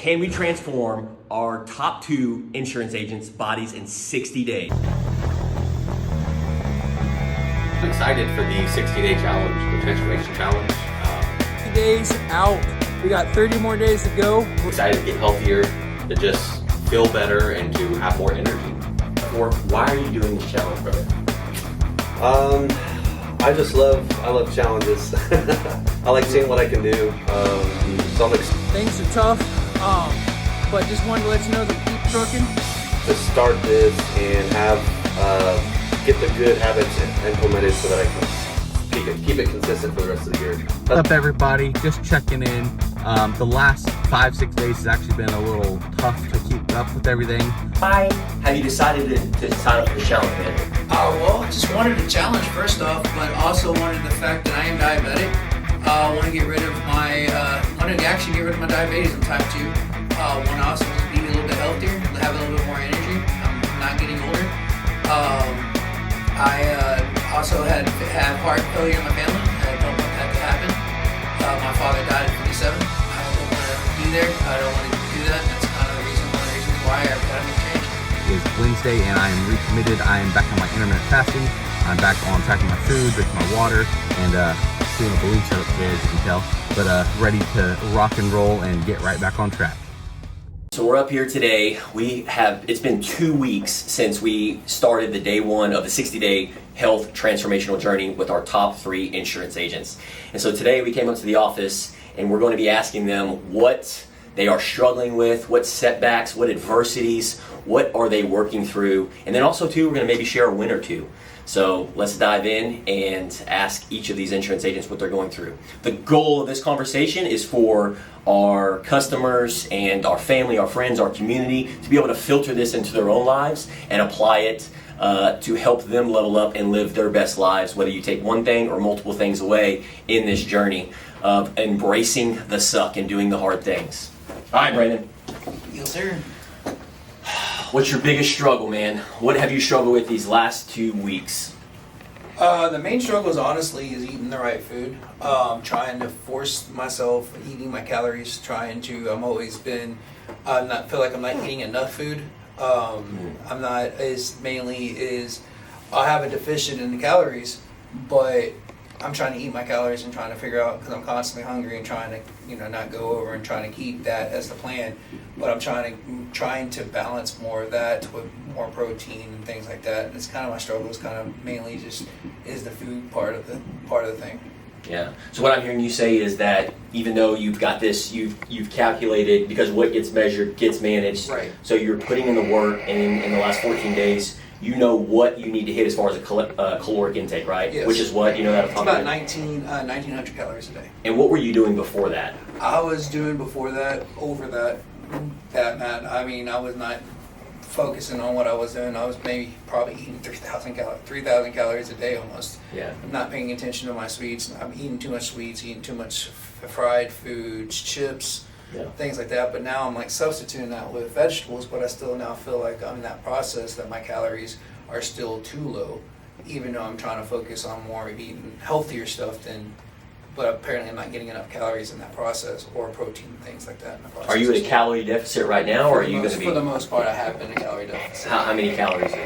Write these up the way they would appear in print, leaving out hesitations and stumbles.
Can we transform our top 2 insurance agents' bodies in 60 days? I'm excited for the 60-day challenge, the transformation challenge. 60 days out. We got 30 more days to go. I'm excited to get healthier, to just feel better, and to have more energy. Or why are you doing this challenge, brother? I love challenges. I like seeing what I can do. Things are tough, but just wanted to let you know that keep trucking. To start this and have get the good habits implemented so that I can keep it consistent for the rest of the year. What's up, everybody? Just checking in. The last 5-6 days has actually been a little tough to keep up with everything. Why have you decided to sign up for the challenge, man? Well, I just wanted a challenge first off, but also wanted the fact that I am diabetic. I want to get rid of my, diabetes. I'm type 2. Want to also be a little bit healthier, have a little bit more energy. I'm not getting older. I also had heart failure in my family. I don't want that to happen. My father died at 57. I don't want to be there. I don't want to do that. That's kind of one of the reasons why I've got to change. It's Wednesday and I am recommitted. I am back on my intermittent fasting. I'm back on tracking my food, drinking my water, and doing a balloon setup today, as you can tell. But ready to rock and roll and get right back on track. So we're up here today. It's been 2 weeks since we started the day 1 of the 60-day health transformational journey with our top 3 insurance agents. And so today we came up to the office and we're going to be asking them what they are struggling with, what setbacks, what adversities, what are they working through, and then also too, we're going to maybe share a win or 2. So let's dive in and ask each of these insurance agents what they're going through. The goal of this conversation is for our customers and our family, our friends, our community to be able to filter this into their own lives and apply it to help them level up and live their best lives, whether you take one thing or multiple things away in this journey of embracing the suck and doing the hard things. All right, Brandon. Yes, sir. What's your biggest struggle, man? What have you struggled with these last 2 weeks? The main struggle is honestly eating the right food. Trying to force myself eating my calories. I'm always been not feel like I'm not eating enough food. I'm not I have a deficit in the calories, but I'm trying to eat my calories and trying to figure out, because I'm constantly hungry and trying to not go over and trying to keep that as the plan. But I'm trying to balance more of that with more protein and things like that. And it's kind of my struggle is kind of mainly just is the food part of the thing. Yeah. So what I'm hearing you say is that even though you've got this, you've calculated, because what gets measured gets managed. Right. So you're putting in the work, and in the last 14 days, you know what you need to hit as far as a caloric intake, right? Yes. Which is what that. It's about 1,900 calories a day. And what were you doing before that? I was doing before that, over that, man. I mean, I was not focusing on what I was doing. I was probably eating 3,000 calories a day almost. Yeah. I'm not paying attention to my sweets. I'm eating too much sweets, eating too much fried foods, chips, things like that. But now I'm like substituting that with vegetables, but I still now feel like I'm in that process that my calories are still too low, even though I'm trying to focus on more of eating healthier stuff but apparently I'm not getting enough calories in that process, or protein and things like that in the process. Are you at a calorie deficit right now, or are you going to be? For the most part, I have been a calorie deficit. How many calories are you?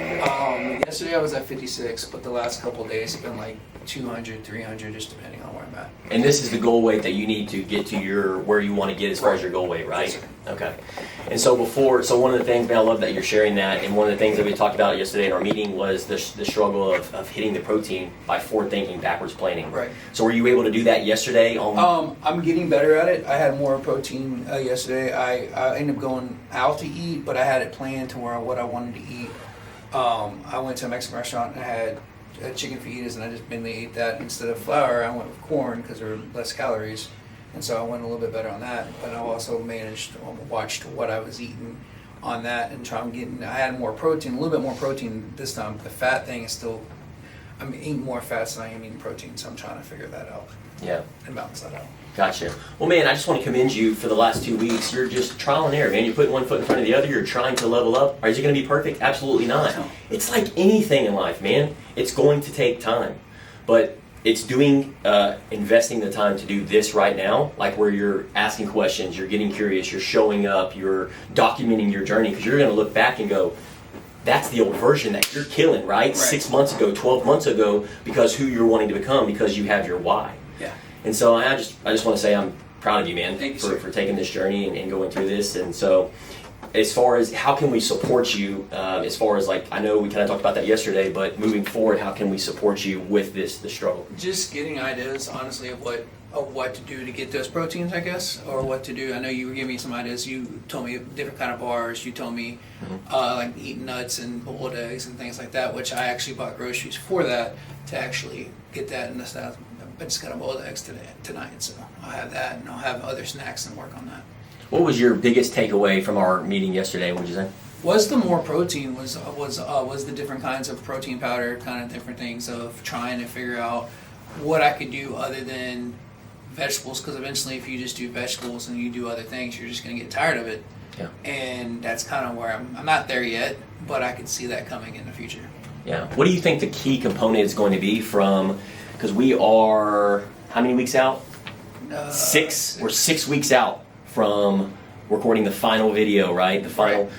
Yesterday I was at 56, but the last couple of days have been like 200, 300, just depending on where I'm at. And this is the goal weight that you need to get to where you want to get as far as your goal weight, right? Yes, sir. Okay. And so one of the things, man, I love that you're sharing that, and one of the things that we talked about yesterday in our meeting was the struggle of hitting the protein by forward thinking, backwards planning. Right. So were you able to do that yesterday? I'm getting better at it. I had more protein yesterday. I ended up going out to eat, but I had it planned to where what I wanted to eat. I went to a Mexican restaurant and I had chicken fajitas, and I just mainly ate that instead of flour. I went with corn because there were less calories, and so I went a little bit better on that. But I also watched what I was eating on that and I had more protein, a little bit more protein this time. The fat thing is still, I'm eating more fats than I am eating protein, so I'm trying to figure that out. Yeah. And balance that out. Gotcha. Well, man, I just want to commend you for the last 2 weeks. You're just trial and error, man. You're putting one foot in front of the other. You're trying to level up. Is it going to be perfect? Absolutely not. It's like anything in life, man. It's going to take time. But it's doing investing the time to do this right now, like where you're asking questions, you're getting curious, you're showing up, you're documenting your journey, because you're going to look back and go, that's the old version that you're killing, right? 6 months ago, 12 months ago, because who you're wanting to become, because you have your why. Yeah. And so I just want to say I'm proud of you, man, Thank you, sir. for taking this journey and going through this. And so as far as how can we support you, as far as like, I know we kind of talked about that yesterday, but moving forward, how can we support you with the struggle? Just getting ideas, honestly, of what to do to get those proteins, I guess, or what to do. I know you were giving me some ideas. You told me different kind of bars. You told me like eating nuts and boiled eggs and things like that, which I actually bought groceries for that to actually get that. And this, I just got boiled eggs tonight, so I'll have that, and I'll have other snacks and work on that. What was your biggest takeaway from our meeting yesterday? What did you say? Was the more protein was the different kinds of protein powder, kind of different things of trying to figure out what I could do other than vegetables, because eventually if you just do vegetables and you do other things, you're just going to get tired of it. Yeah. And that's kind of where I'm not there yet, but I can see that coming in the future. Yeah. What do you think the key component is going to be from, because we are, how many weeks out? 6. We're 6 weeks out from recording the final video, right? The final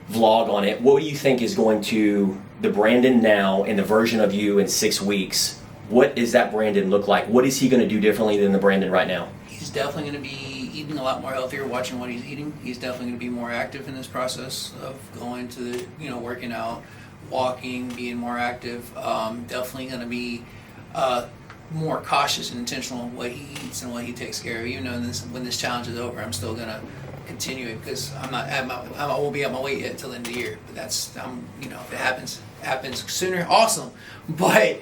vlog on it. What do you think is going to, the Brandon now and the version of you in 6 weeks, what does that Brandon look like? What is he going to do differently than the Brandon right now? He's definitely going to be eating a lot more healthier, watching what he's eating. He's definitely going to be more active in this process of going to the, working out, walking, being more active. Definitely going to be more cautious and intentional on what he eats and what he takes care of. Even though when this challenge is over, I'm still going to continue it, because I won't be at my weight yet until the end of the year. But that's, if it happens sooner, awesome. But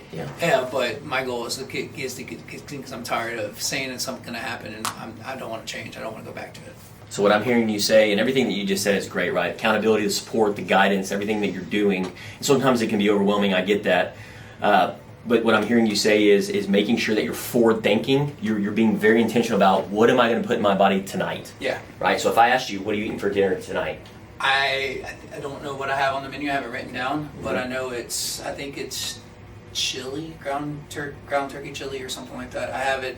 but my goal is to get, because I'm tired of saying that something's going to happen, and I don't want to change. I don't want to go back to it. So what I'm hearing you say, and everything that you just said is great, right? Accountability, the support, the guidance, everything that you're doing. And sometimes it can be overwhelming. I get that. But what I'm hearing you say is making sure that you're forward thinking. You're being very intentional about, what am I going to put in my body tonight? Yeah. Right. So if I asked you, what are you eating for dinner tonight? I don't know what I have on the menu. I have it written down, but I know I think it's chili, ground turkey chili or something like that. I have it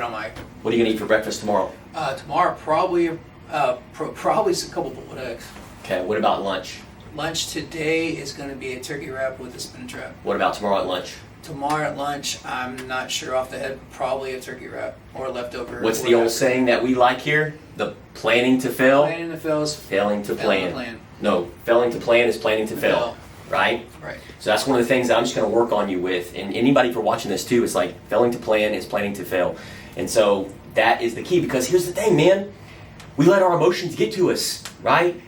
on my. What are you gonna eat for breakfast tomorrow? Tomorrow probably a couple boiled eggs. Okay. What about lunch? Lunch today is going to be a turkey wrap with a spinach wrap. What about tomorrow at lunch? Tomorrow at lunch, I'm not sure off the head. Probably a turkey wrap or leftover. What's the old saying that we like here? The planning to fail. Planning to fail is Failing to plan. plan. No, failing to plan is planning to fail. Right? Right. So that's one of the things that I'm just going to work on you with. And anybody for watching this too, it's like failing to plan is planning to fail. And so that is the key, because here's the thing, man. We let our emotions get to us, right?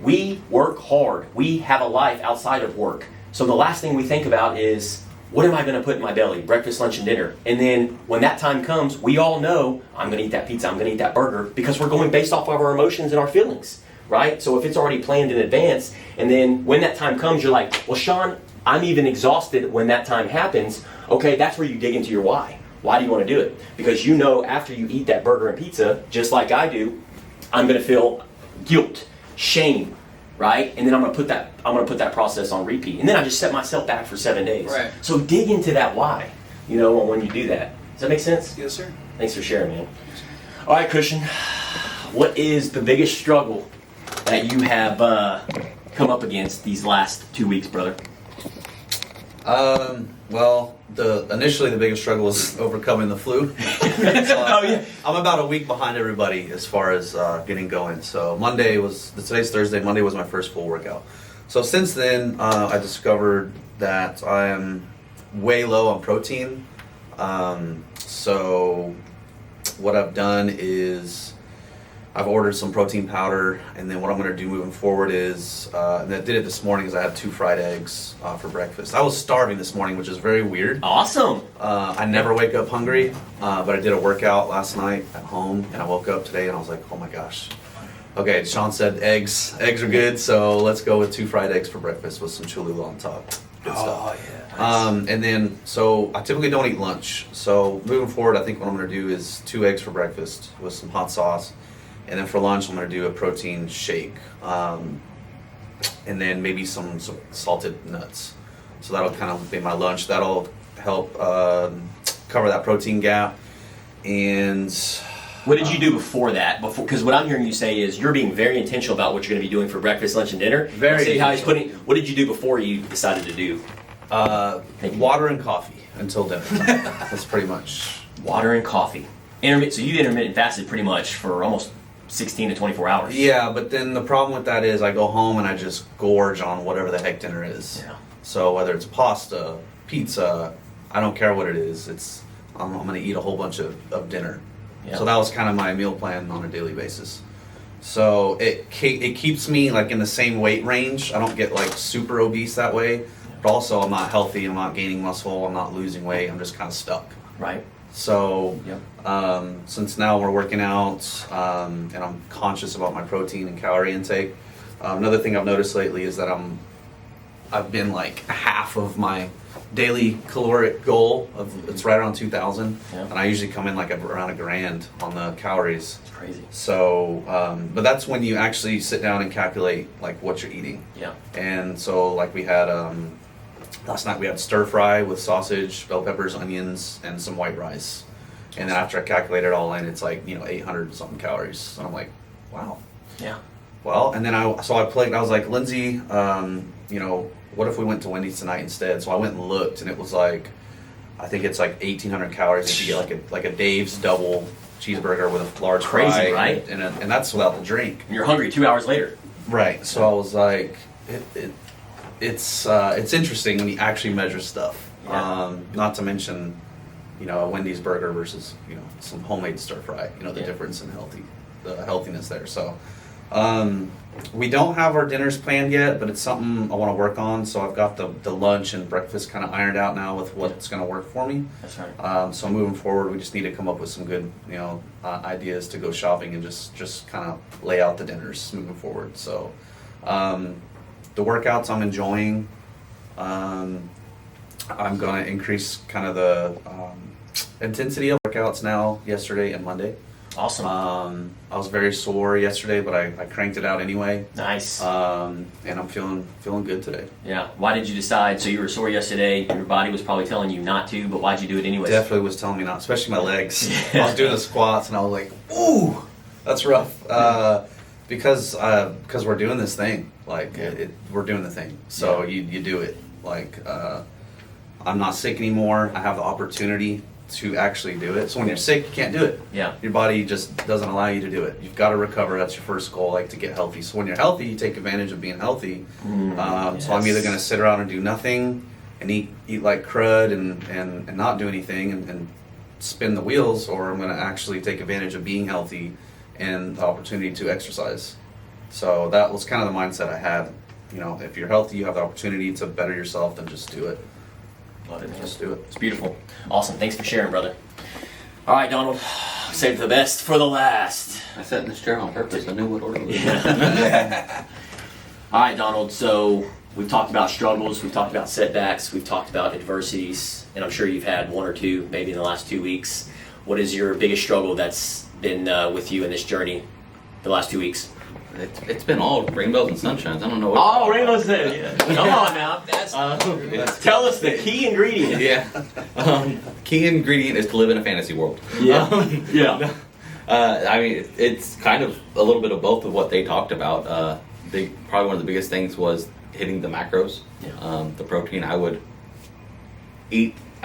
We work hard. We have a life outside of work. So the last thing we think about is, what am I going to put in my belly? Breakfast, lunch, and dinner. And then when that time comes, we all know, I'm going to eat that pizza, I'm going to eat that burger, because we're going based off of our emotions and our feelings, right? So if it's already planned in advance, and then when that time comes, you're like, well, Sean, I'm even exhausted when that time happens. Okay, that's where you dig into your why. Why do you want to do it? Because you know after you eat that burger and pizza, just like I do, I'm going to feel guilt, shame, right? And then I'm gonna put that process on repeat. And then I just set myself back for 7 days. Right. So dig into that why, when you do that. Does that make sense? Yes, sir. Thanks for sharing, man. All right, Christian, what is the biggest struggle that you have come up against these last 2 weeks, brother? Well, initially the biggest struggle was overcoming the flu. Oh yeah. I'm about a week behind everybody as far as getting going. So today's Thursday. Monday was my first full workout. So since then, I discovered that I am way low on protein. So what I've done is I've ordered some protein powder, and then what I'm going to do moving forward is, and I did it this morning, is I had 2 fried eggs for breakfast. I was starving this morning, which is very weird. Awesome. I never wake up hungry, but I did a workout last night at home, and I woke up today and I was like, oh my gosh. Okay, Sean said eggs are good, so let's go with 2 fried eggs for breakfast with some Cholula on top. Good stuff. Yeah. Nice. And then, so I typically don't eat lunch. So moving forward, I think what I'm going to do is 2 eggs for breakfast with some hot sauce. And then for lunch, I'm going to do a protein shake. And then maybe some salted nuts. So that'll kind of be my lunch. That'll help cover that protein gap. And What did you do before that? Because what I'm hearing you say is you're being very intentional about what you're going to be doing for breakfast, lunch, and dinner. Very See how he's intentional. putting. What did you do before you decided to do Thank you. water and coffee until dinner. That's pretty much. water and coffee? So you intermittent fasted pretty much for almost 16 to 24 hours. Yeah, but then the problem with that is I go home and I just gorge on whatever the heck dinner is. Yeah. So whether it's pasta, pizza, I don't care what it is. I'm going to eat a whole bunch of dinner. Yeah. So that was kind of my meal plan on a daily basis. So it keeps me like in the same weight range. I don't get like super obese that way, but also I'm not healthy. I'm not gaining muscle. I'm not losing weight. I'm just kind of stuck. Right. So Yep. since now we're working out and I'm conscious about my protein and calorie intake, another thing I've noticed lately is that I've been like half of my daily caloric goal of it's right around 2,000, Yeah. and I usually come in like around $1,000 on the calories. It's crazy. So, but that's when you actually sit down and calculate like what you're eating. Yeah. And so like we had last night we had stir fry with sausage, bell peppers, onions, and some white rice. And then after I calculated it all in, it's like 800 something calories. And I'm like, wow. Yeah. Well, and then I was like, Lindsay, what if we went to Wendy's tonight instead? So I went and looked, and it was like, I think it's like 1,800 calories if you get like a Dave's double cheeseburger with a large Crazy, fry, right? And that's without the drink. And you're hungry 2 hours later. Right. So I was like, it's interesting when you actually measure stuff. Yeah. Not to mention, a Wendy's burger versus some homemade stir fry. The Yeah. difference in the healthiness there. So we don't have our dinners planned yet, but it's something I want to work on. So I've got the lunch and breakfast kind of ironed out now with what's going to work for me. That's right. So moving forward, we just need to come up with some good, ideas to go shopping and just kind of lay out the dinners moving forward. So the workouts I'm enjoying. I'm going to increase kind of the intensity of workouts now, yesterday and Monday. Awesome. I was very sore yesterday, but I cranked it out anyway. Nice. And I'm feeling good today. Yeah. Why did you decide? So you were sore yesterday. Your body was probably telling you not to, but why'd you do it anyways? Definitely was telling me not, especially my legs. Yeah. I was doing the squats and I was like, ooh, that's rough. Because we're doing this thing. Like, we're doing the thing. So you do it. Like, I'm not sick anymore. I have the opportunity to actually do it. So when you're sick, you can't do it. Yeah. Your body just doesn't allow you to do it. You've got to recover. That's your first goal, like to get healthy. So when you're healthy, you take advantage of being healthy. So I'm either going to sit around and do nothing and eat like crud and not do anything and spin the wheels, or I'm going to actually take advantage of being healthy and the opportunity to exercise. So that was kind of the mindset I had. If you're healthy, you have the opportunity to better yourself, then just do it. Love it, man. Just do it. It's beautiful. Awesome. Thanks for sharing, brother. All right, Donald. Save the best for the last. I sat in this chair on purpose. I knew what order it was. All right, Donald. So we've talked about struggles. We've talked about setbacks. We've talked about adversities. And I'm sure you've had one or two, maybe in the last 2 weeks. What is your biggest struggle that's been with you in this journey the last 2 weeks? It's been all rainbows and sunshines. I don't know what. Oh, rainbows there. Come on now. Tell us the key ingredient. Yeah. Key ingredient is to live in a fantasy world. Yeah. I mean, it's kind of a little bit of both of what they talked about. Probably one of the biggest things was hitting the macros. Yeah. The protein. I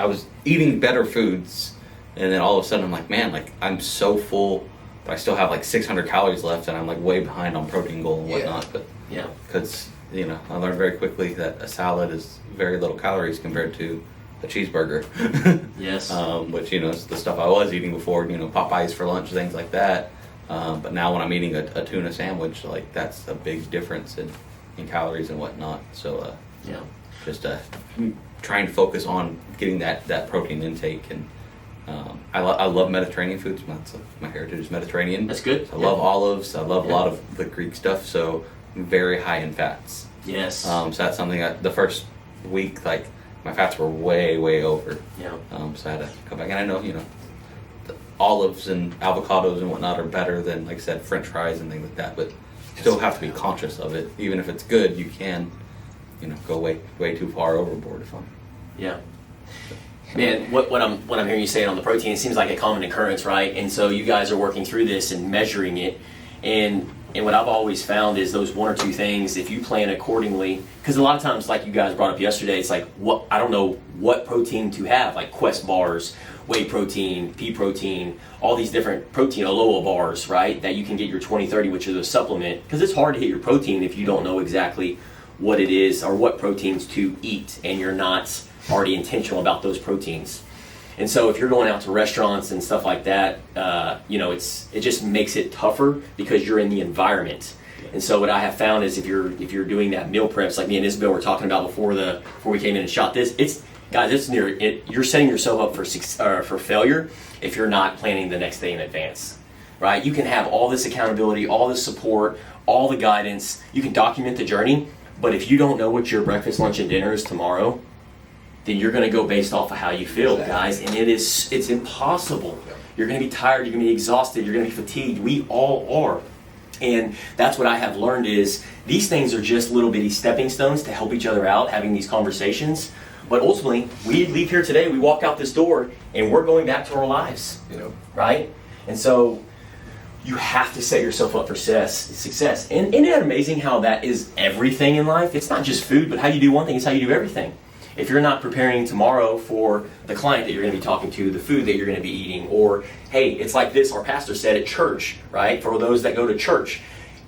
was eating better foods, and then all of a sudden I'm like, man, like I'm so full, but I still have like 600 calories left, and I'm like way behind on protein goal and whatnot. But Yeah. because I learned very quickly that a salad is very little calories compared to a cheeseburger. Yes. Which is the stuff I was eating before. Popeyes for lunch, things like that. But now when I'm eating a tuna sandwich, like that's a big difference in calories and whatnot. So Yeah. just trying to focus on getting that protein intake. And I love Mediterranean foods. My heritage is Mediterranean. That's good. I love olives. I love a lot of the Greek stuff. So I'm very high in fats. Yes. So that's something the first week, like my fats were way over. Yeah. So I had to come back, and I know the olives and avocados and whatnot are better than, like I said, French fries and things like that. But you still have to be conscious of it. Even if it's good, you can go way too far overboard. Yeah. Man, what I'm hearing you say on the protein, it seems like a common occurrence, right? And so you guys are working through this and measuring it, and what I've always found is those one or two things, if you plan accordingly, because a lot of times, like you guys brought up yesterday, it's like I don't know what protein to have, like Quest bars, whey protein, pea protein, all these different protein, Aloha bars, right? That you can get your 20/30, which is a supplement, because it's hard to hit your protein if you don't know exactly what it is or what proteins to eat, and you're not already intentional about those proteins. And so if you're going out to restaurants and stuff like that, it just makes it tougher because you're in the environment. And so what I have found is if you're doing that meal preps, like me and Isabel were talking about before we came in and shot this, you're setting yourself up for failure if you're not planning the next day in advance, right? You can have all this accountability, all this support, all the guidance. You can document the journey, but if you don't know what your breakfast, lunch, and dinner is tomorrow, then you're going to go based off of how you feel, guys, and it's impossible. You're going to be tired, you're going to be exhausted, you're going to be fatigued. We all are. And that's what I have learned is these things are just little bitty stepping stones to help each other out, having these conversations. But ultimately, we leave here today, we walk out this door, and we're going back to our lives, right? And so you have to set yourself up for success. And isn't it amazing how that is everything in life? It's not just food, but how you do one thing is how you do everything. If you're not preparing tomorrow for the client that you're going to be talking to, the food that you're going to be eating, or, hey, it's like this, our pastor said at church, right? For those that go to church.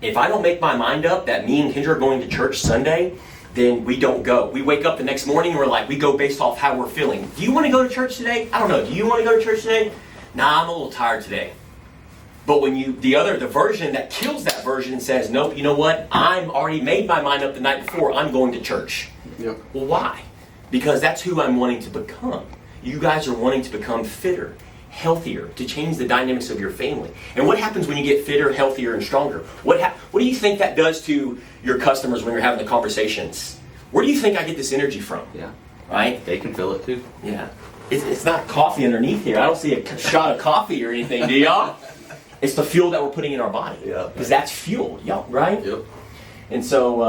If I don't make my mind up that me and Kendra are going to church Sunday, then we don't go. We wake up the next morning and we go based off how we're feeling. Do you want to go to church today? I don't know. Do you want to go to church today? Nah, I'm a little tired today. But when the version that kills that version says, nope, you know what? I'm already made my mind up the night before. I'm going to church. Yep. Well, why? Because that's who I'm wanting to become. You guys are wanting to become fitter, healthier, to change the dynamics of your family. And what happens when you get fitter, healthier, and stronger? What do you think that does to your customers when you're having the conversations? Where do you think I get this energy from? Yeah. Right? They can feel it too. Yeah. It's not coffee underneath here. I don't see a shot of coffee or anything, do y'all? It's the fuel that we're putting in our body. Yeah. Because that's fuel, y'all, right? Yep. And so,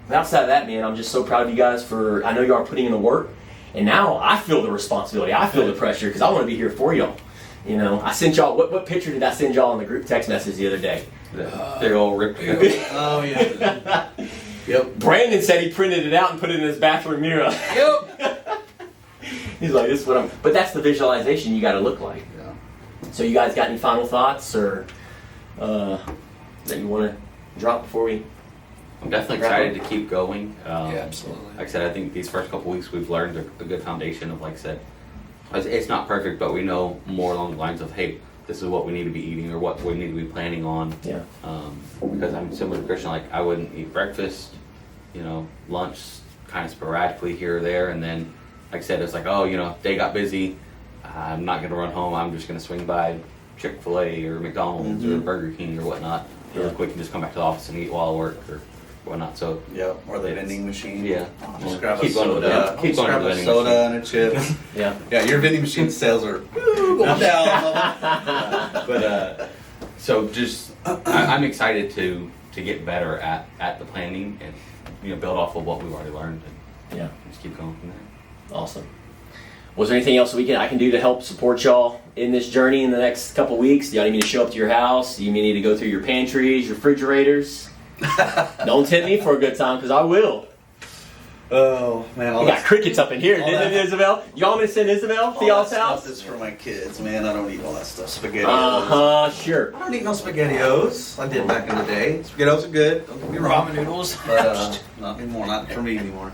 outside of that, man, I'm just so proud of you guys I know you are putting in the work, and now I feel the responsibility. I feel the pressure because I want to be here for y'all. You know, I sent y'all, what picture did I send y'all in the group text message the other day? They're all ripped. Oh, yeah. Yep. Brandon said he printed it out and put it in his bathroom mirror. Yep. He's like, this is what but that's the visualization you got to look like. Yeah. So you guys got any final thoughts or that you want to drop before we? I'm definitely excited to keep going. Absolutely. Like I said, I think these first couple weeks we've learned a good foundation of, like I said, it's not perfect, but we know more along the lines of, hey, this is what we need to be eating or what we need to be planning on. Yeah. Because I'm similar to Christian, like I wouldn't eat breakfast, lunch kind of sporadically here or there, and then, like I said, it's like, oh, day got busy, I'm not going to run home, I'm just going to swing by Chick-fil-A or McDonald's or Burger King or whatnot really quick and just come back to the office and eat while I work or whatnot. So Yep. Or the vending machine. yeah, Just grab a keep going with soda. that. Keep Just going grab with a the vending soda machine. and a chip. Yeah. Yeah, your vending machine sales are going down. But so just I'm excited to get better at the planning and build off of what we've already learned and Yeah. just keep going from there. Awesome. Was there anything else I can do to help support y'all in this journey in the next couple weeks? Do y'all need me to show up to your house? Do you need to go through your pantries, your refrigerators? Don't tempt me for a good time, because I will. Oh, man. We got crickets up in here, didn't it, Isabel? Y'all want me to send Isabel to y'all's house? This is for my kids, man. I don't eat all that stuff. SpaghettiOs. Sure. I don't eat no SpaghettiOs. I did back in the day. SpaghettiOs are good. Don't get me wrong. Ramen noodles. But not anymore. Not for me anymore.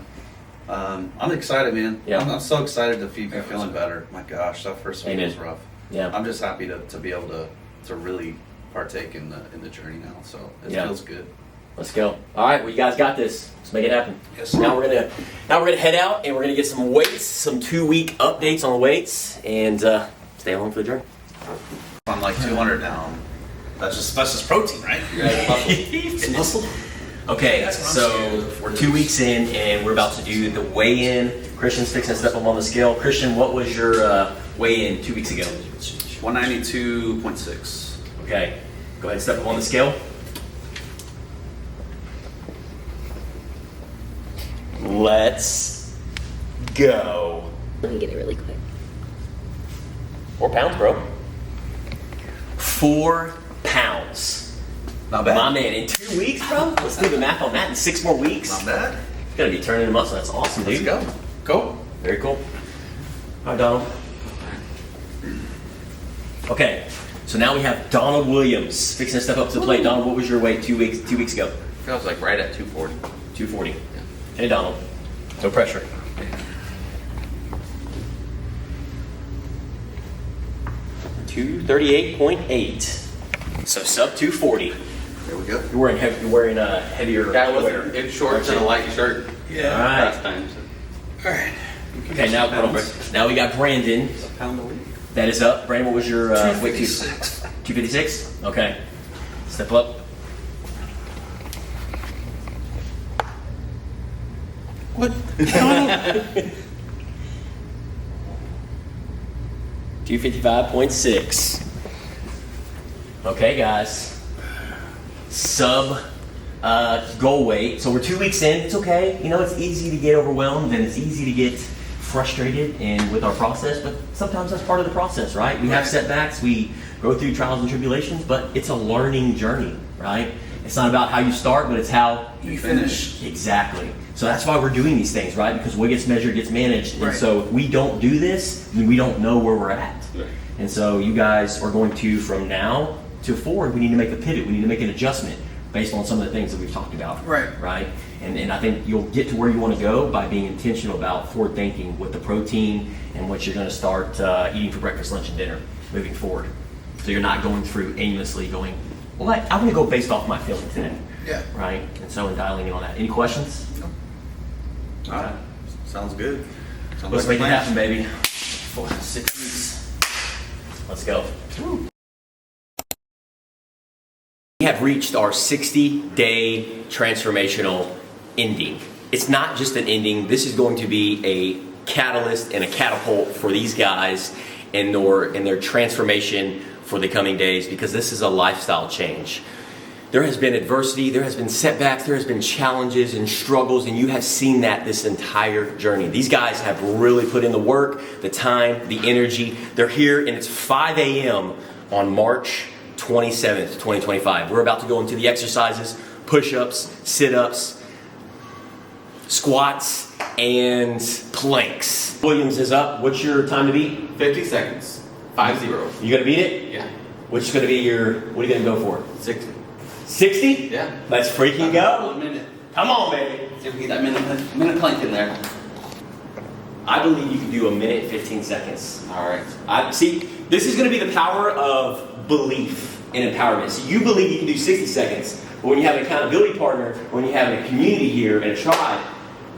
I'm excited, man. Yeah. I'm so excited to be feeling better. My gosh, that first week Amen. was rough. Yeah. I'm just happy to be able to really partake in the journey now. So it Yeah. feels good. Let's go. All right, well, you guys got this. Let's make it happen. Yes, sir. Now we're gonna head out and we're gonna get some weights, some 2-week updates on the weights, and stay along for the journey. I'm like 200 now. That's just protein, right? It's muscle. Okay, so we're 2 weeks in and we're about to do the weigh-in. Christian's fixing to step up on the scale. Christian, what was your weigh-in 2 weeks ago? 192.6. Okay, go ahead and step up on the scale. Let's go. Let me get it really quick. 4 pounds, bro. 4 pounds. Not bad. My man, in 2 weeks, bro? Let's do the math on that. In 6 more weeks? Not bad. It's gonna be turning into muscle. That's awesome, dude. Let's go. Go. Very cool. All right, Donald. Okay, so now we have Donald Williams fixing to step up to the plate. Donald, what was your weight 2 weeks ago? I was like right at 240. 240. Hey, Donald. No pressure. $238.8. So sub 240. There we go. You're wearing a heavier. That was wear. in shorts and a light shirt. Yeah. All right. Last time. So. All right. Okay, now we got Brandon. A pound a week. That is up. Brandon, what was your weight? 256. 256? Okay. Step up. What? 255.6. Okay, guys. Sub goal weight. So we're 2 weeks in. It's okay. You know, it's easy to get overwhelmed and it's easy to get frustrated and with our process, but sometimes that's part of the process, right? We have setbacks, we go through trials and tribulations, but it's a learning journey, right? It's not about how you start, but it's how You finish. Exactly. So that's why we're doing these things, right? Because what gets measured gets managed. And Right. so if we don't do this, then we don't know where we're at. Right. And so you guys are going to, from now to forward, we need to make a pivot. We need to make an adjustment based on some of the things that we've talked about. Right. Right? And I think you'll get to where you want to go by being intentional about forward thinking with the protein and what you're going to start eating for breakfast, lunch, and dinner moving forward. So you're not going through aimlessly going, well, I'm going to go based off my feeling today. Yeah. Right? And so dialing in on that. Any questions? All right. Sounds good. Sounds Let's like make a it plan. happen, baby. 6 weeks. Let's go. We have reached our 60-day transformational ending. It's not just an ending. This is going to be a catalyst and a catapult for these guys and their transformation for the coming days, because this is a lifestyle change. There has been adversity, there has been setbacks, there has been challenges and struggles, and you have seen that this entire journey. These guys have really put in the work, the time, the energy. They're here, and it's 5 a.m. on March 27th, 2025. We're about to go into the exercises, push-ups, sit-ups, squats, and planks. Williams is up. What's your time to beat? 50 seconds. 5-0. You gonna beat it? Yeah. Which is gonna be your, what are you gonna go for? 60. 60? Yeah. Let's freaking go. A minute. Come on, baby. See if we get that minute plank in there. I believe you can do 1:15 seconds. All right. See, this is going to be the power of belief and empowerment. So you believe you can do 60 seconds, but when you have an accountability partner, when you have a community here and a tribe,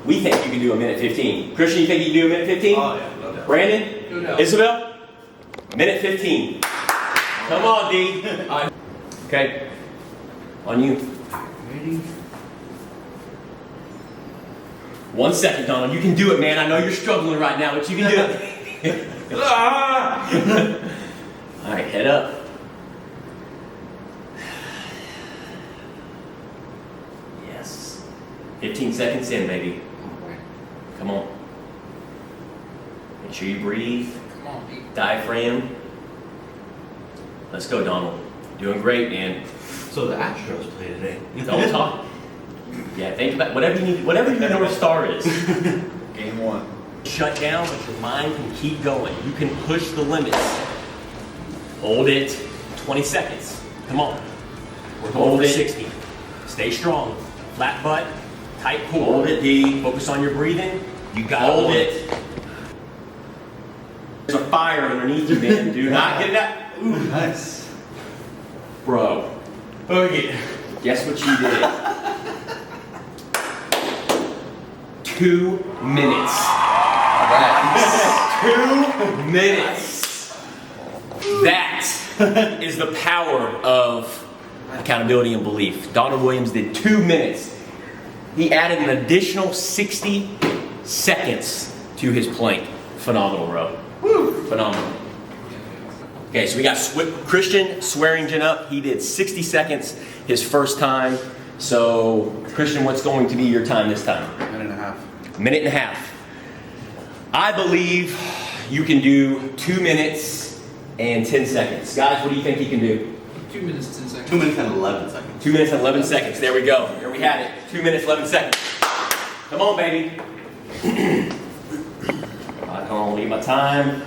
we think you can do 1:15. Christian, you think you can do 1:15? Oh, yeah, no doubt. Brandon? No doubt. Isabel? 1:15. Come on, D. Okay. On you. Ready? 1 second, Donald. You can do it, man. I know you're struggling right now, but you can do it. All right, head up. Yes. 15 seconds in, baby. Come on. Make sure you breathe. Come on, Pete. Diaphragm. Let's go, Donald. Doing great, man. So the Astros play today. Don't talk. Yeah, think about whatever your North Star is. Game 1. Shut down, but your mind can keep going. You can push the limits. Hold it 20 seconds. Come on. We're going for 60. Stay strong. Flat butt, tight core. Hold it, D. Focus on your breathing. You got to hold it. There's a fire underneath you, man. Do not get that. Ooh, nice. Bro. Okay. Guess what you did? 2 minutes. 2 minutes. That is the power of accountability and belief. Donald Williams did 2 minutes. He added an additional 60 seconds to his plank. Phenomenal, bro. Woo! Phenomenal. Okay, so we got Christian Swearingen up. He did 60 seconds his first time. So, Christian, what's going to be your time this time? 1.5 minutes. Minute and a half. I believe you can do 2 minutes and 10 seconds. Guys, what do you think he can do? 2 minutes, 10 seconds. 2 minutes and 11 seconds. 2 minutes and 11 seconds. There we go. There we have it. 2 minutes, 11 seconds. Come on, baby. I'm gonna leave my time.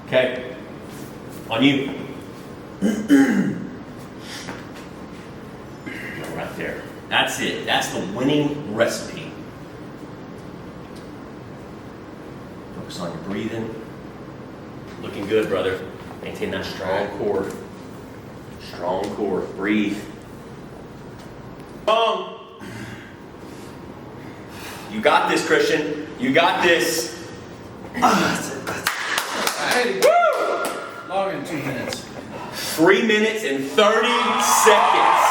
Okay. On you. Right there. That's it. That's the winning recipe. Focus on your breathing. Looking good, brother. Maintain that strong core. Strong core. Breathe. You got this, Christian. You got this. Longer than 2 minutes. 3 minutes and 30 seconds.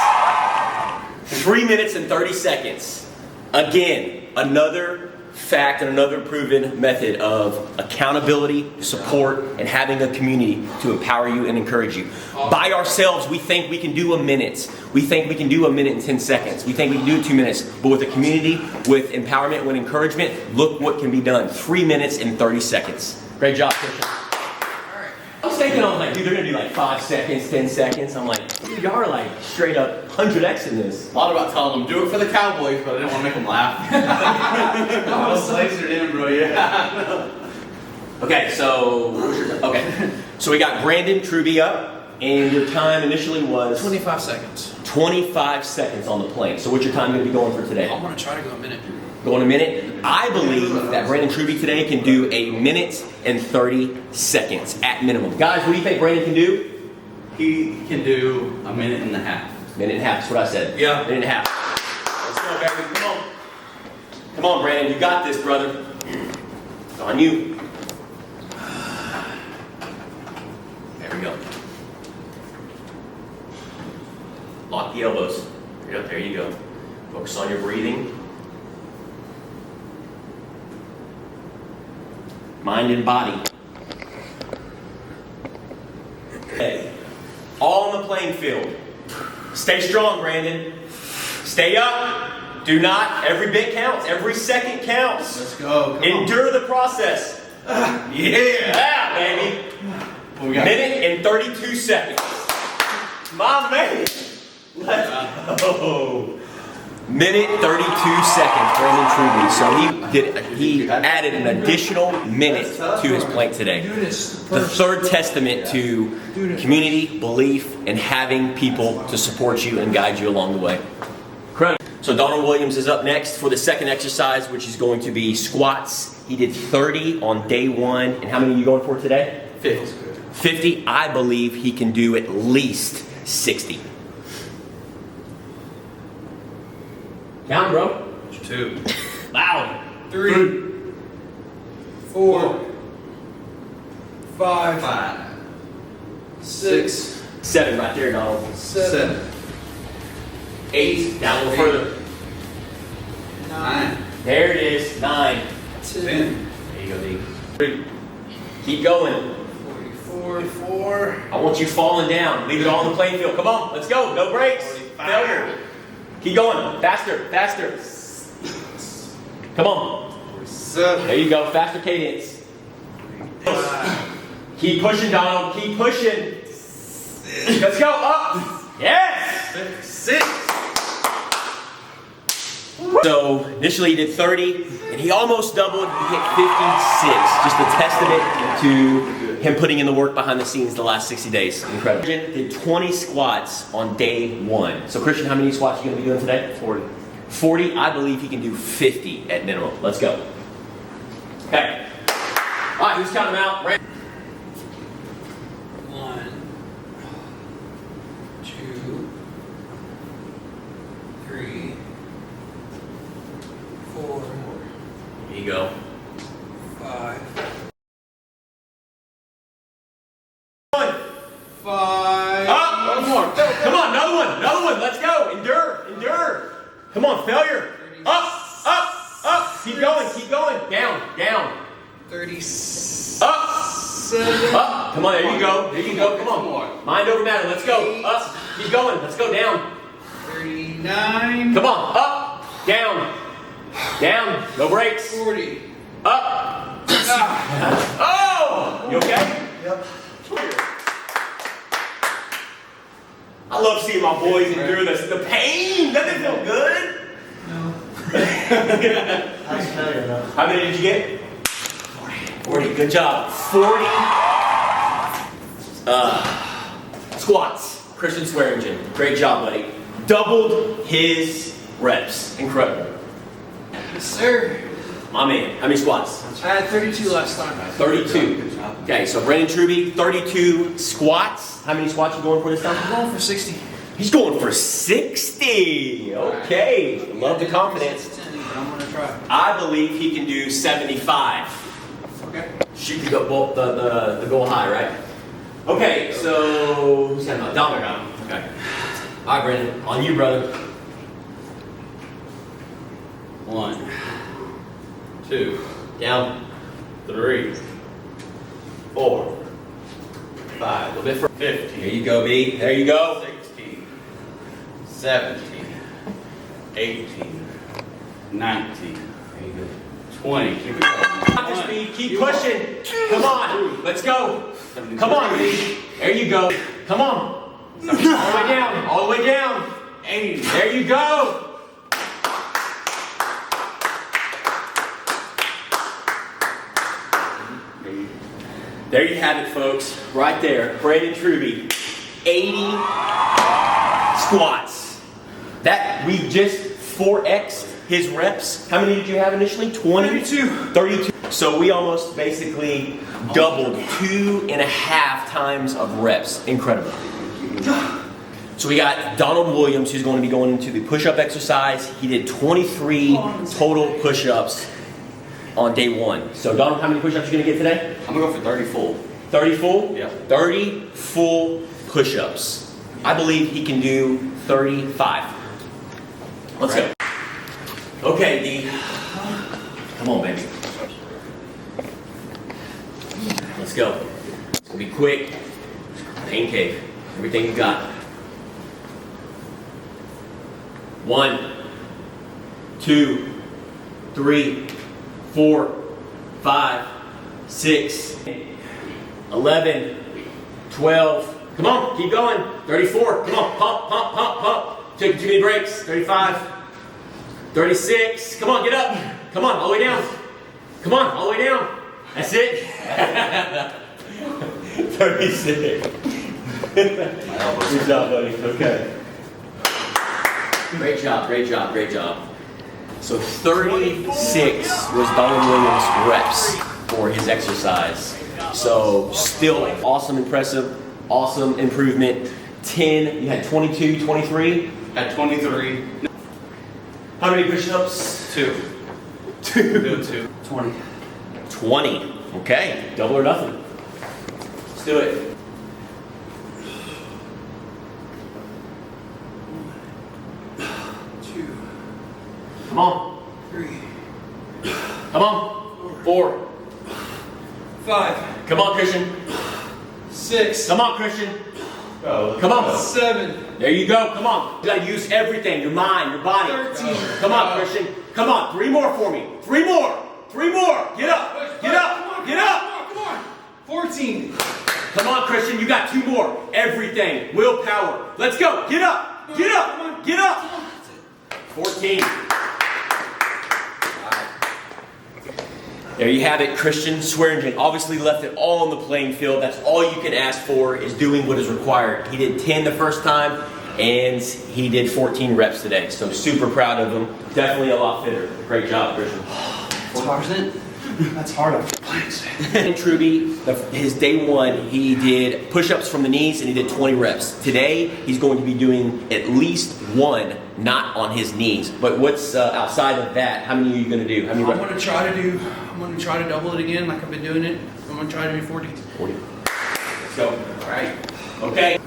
3 minutes and 30 seconds. Again, another fact and another proven method of accountability, support, and having a community to empower you and encourage you. By ourselves, we think we can do a minute. We think we can do a minute and 10 seconds. We think we can do 2 minutes. But with a community, with empowerment, with encouragement, look what can be done. 3 minutes and 30 seconds. Great job, Christian. I was thinking, I was like, dude, they're gonna do like 5 seconds, 10 seconds. I'm like, dude, y'all are like straight up 100x in this. Thought about telling them, do it for the Cowboys, but I didn't want to make them laugh. I was lasered in, bro, yeah. Okay, so we got Brandon Truby up, and your time initially was 25 seconds. 25 seconds on the plane. So what's your time gonna be going for today? I'm gonna try to go a minute. Going a minute. I believe that Brandon Truby today can do a minute and 30 seconds at minimum. Guys, what do you think Brandon can do? He can do a minute and a half. Minute and a half, that's what I said. Yeah. Minute and a half. Let's go, baby. Come on. Come on, Brandon. You got this, brother. It's on you. There we go. Lock the elbows. Yep, there you go. Focus on your breathing. Mind and body. Okay. All on the playing field. Stay strong, Brandon. Stay up. Do not. Every bit counts. Every second counts. Let's go. Come Endure the process. on. Yeah. Yeah, baby. What we got? Minute and 32 seconds. My man. Let's go. Minute 32 seconds, Brandon Truby. So he added an additional minute to his plank today. Dude, it's The third testament to community, belief, and having people to support you and guide you along the way. So Donald Williams is up next for the second exercise, which is going to be squats. He did 30 on day one. And how many are you going for today? 50. 50. I believe he can do at least 60. Count, bro. 2. Loud. 3, 4, 5, 6, 7 right there, Donald. 7, 8. Down a little further. 9, There it is. 9. 10, There you go, D. Keep going. 44, I want you falling down. Leave it all on the playing field. Come on. Let's go. No breaks. Failure. Keep going. Faster. Faster. Come on. 7, There you go. Faster cadence. Keep pushing, Donald. Keep pushing. Let's go. Up. Yes. 6. So initially he did 30, and he almost doubled. He hit 56. Just a testament to him putting in the work behind the scenes the last 60 days. Incredible. Did 20 squats on day one. So Christian, how many squats are you going to be doing today? 40. 40. I believe he can do 50 at minimum. Let's go. Okay. All right, who's counting them out? 1, 2, 3, 4, Here you go. 5, 1. 5. Up. One more. Come on, another one. Another one. Let's go. Endure. Endure. Come on, failure. Up. Up. Up. Keep going. Keep going. Down. Down. 37. Up. Up. Come on, there you go. There you go. Come on. Mind over matter. Let's go. Up. Keep going. Let's go down. 39. Come on. Up. Down. Down. No breaks. 40. Up. Oh! You okay? Yep. I love seeing my boys endure this. The pain. Doesn't it feel good? No. How many did you get? 40. Good job. 40 squats. Christian Swearingen. Great job, buddy. Doubled his reps. Incredible. Yes, sir. My man. How many squats? I had 32 last time. 32. Okay, so Brandon Truby, 32 squats. How many squats you going for this time? I'm going for 60. He's going for 60. Okay. Love the confidence. I'm going to try. I believe he can do 75. Okay. Shoot the goal high, right? Okay, so who's got Dominic? Okay. All right, Brandon, on you, brother. 1, 2, Down. 3, 4, 5, A little bit further. 15, There you go, B. There you go. 16, 17, 18, 19, 20. Keep it going. Not this, B. Keep pushing. Come on. Let's go. Come on, B. There you go. Come on. All the way down. All the way down. 80. There you go. There you have it, folks. Right there. Brandon Truby. 80 squats. That we just 4x'd his reps. How many did you have initially? 20? 32. So we almost basically doubled 2.5 times of reps. Incredible. So we got Donald Williams, who's going to be going into the push-up exercise. He did 23 total push-ups on day 1. So Donald, how many push-ups are you going to get today? I'm going to go for 30 full. 30 full? Yeah. 30 full push-ups. I believe he can do 35. Let's go. Okay, D. Come on, baby. Let's go. It's gonna be quick. Pain cave. Everything you got. 1, 2, 3, 4, 5, 6, 11, 12. Come on, keep going. 34. Come on, pump, pump, pump, pump. Taking too many breaks. 35. 36. Come on, get up. Come on, all the way down. Come on, all the way down. That's it. 36. Good job, buddy. Okay. Great job, great job, great job. So 36 was Donald Williams' reps for his exercise. So still awesome, impressive, awesome improvement. 10, you had 22, 23? At 23, How many push-ups? 2. 2. 2. 20. 20. Okay, double or nothing. Let's do it. Come on. 3. Come on. 4. 5. Come on, Christian. 6. Come on, Christian. Go. Come on. 7. There you go. Come on. You gotta use everything. Your mind, your body. 13. Come on, Christian. Come on. 3 more for me. 3 more. 3 more. Get up. Get up. Get up. Come on. 14. Come on, Christian. You got 2 more. Everything. Willpower. Let's go. Get up. Get up. Get up. 14. There you have it, Christian Swearingen. Obviously left it all on the playing field. That's all you can ask for, is doing what is required. He did 10 the first time, and he did 14 reps today. So super proud of him. Definitely a lot fitter. Great job, Christian. 4%? That's hard. And Truby, his day 1, he did push-ups from the knees and he did 20 reps. Today, he's going to be doing at least 1, not on his knees. But what's outside of that? How many are you going to do? How many I'm reps? gonna try to double it again like I've been doing it. I'm gonna try to do 40. 40. Let's go. All right. Okay.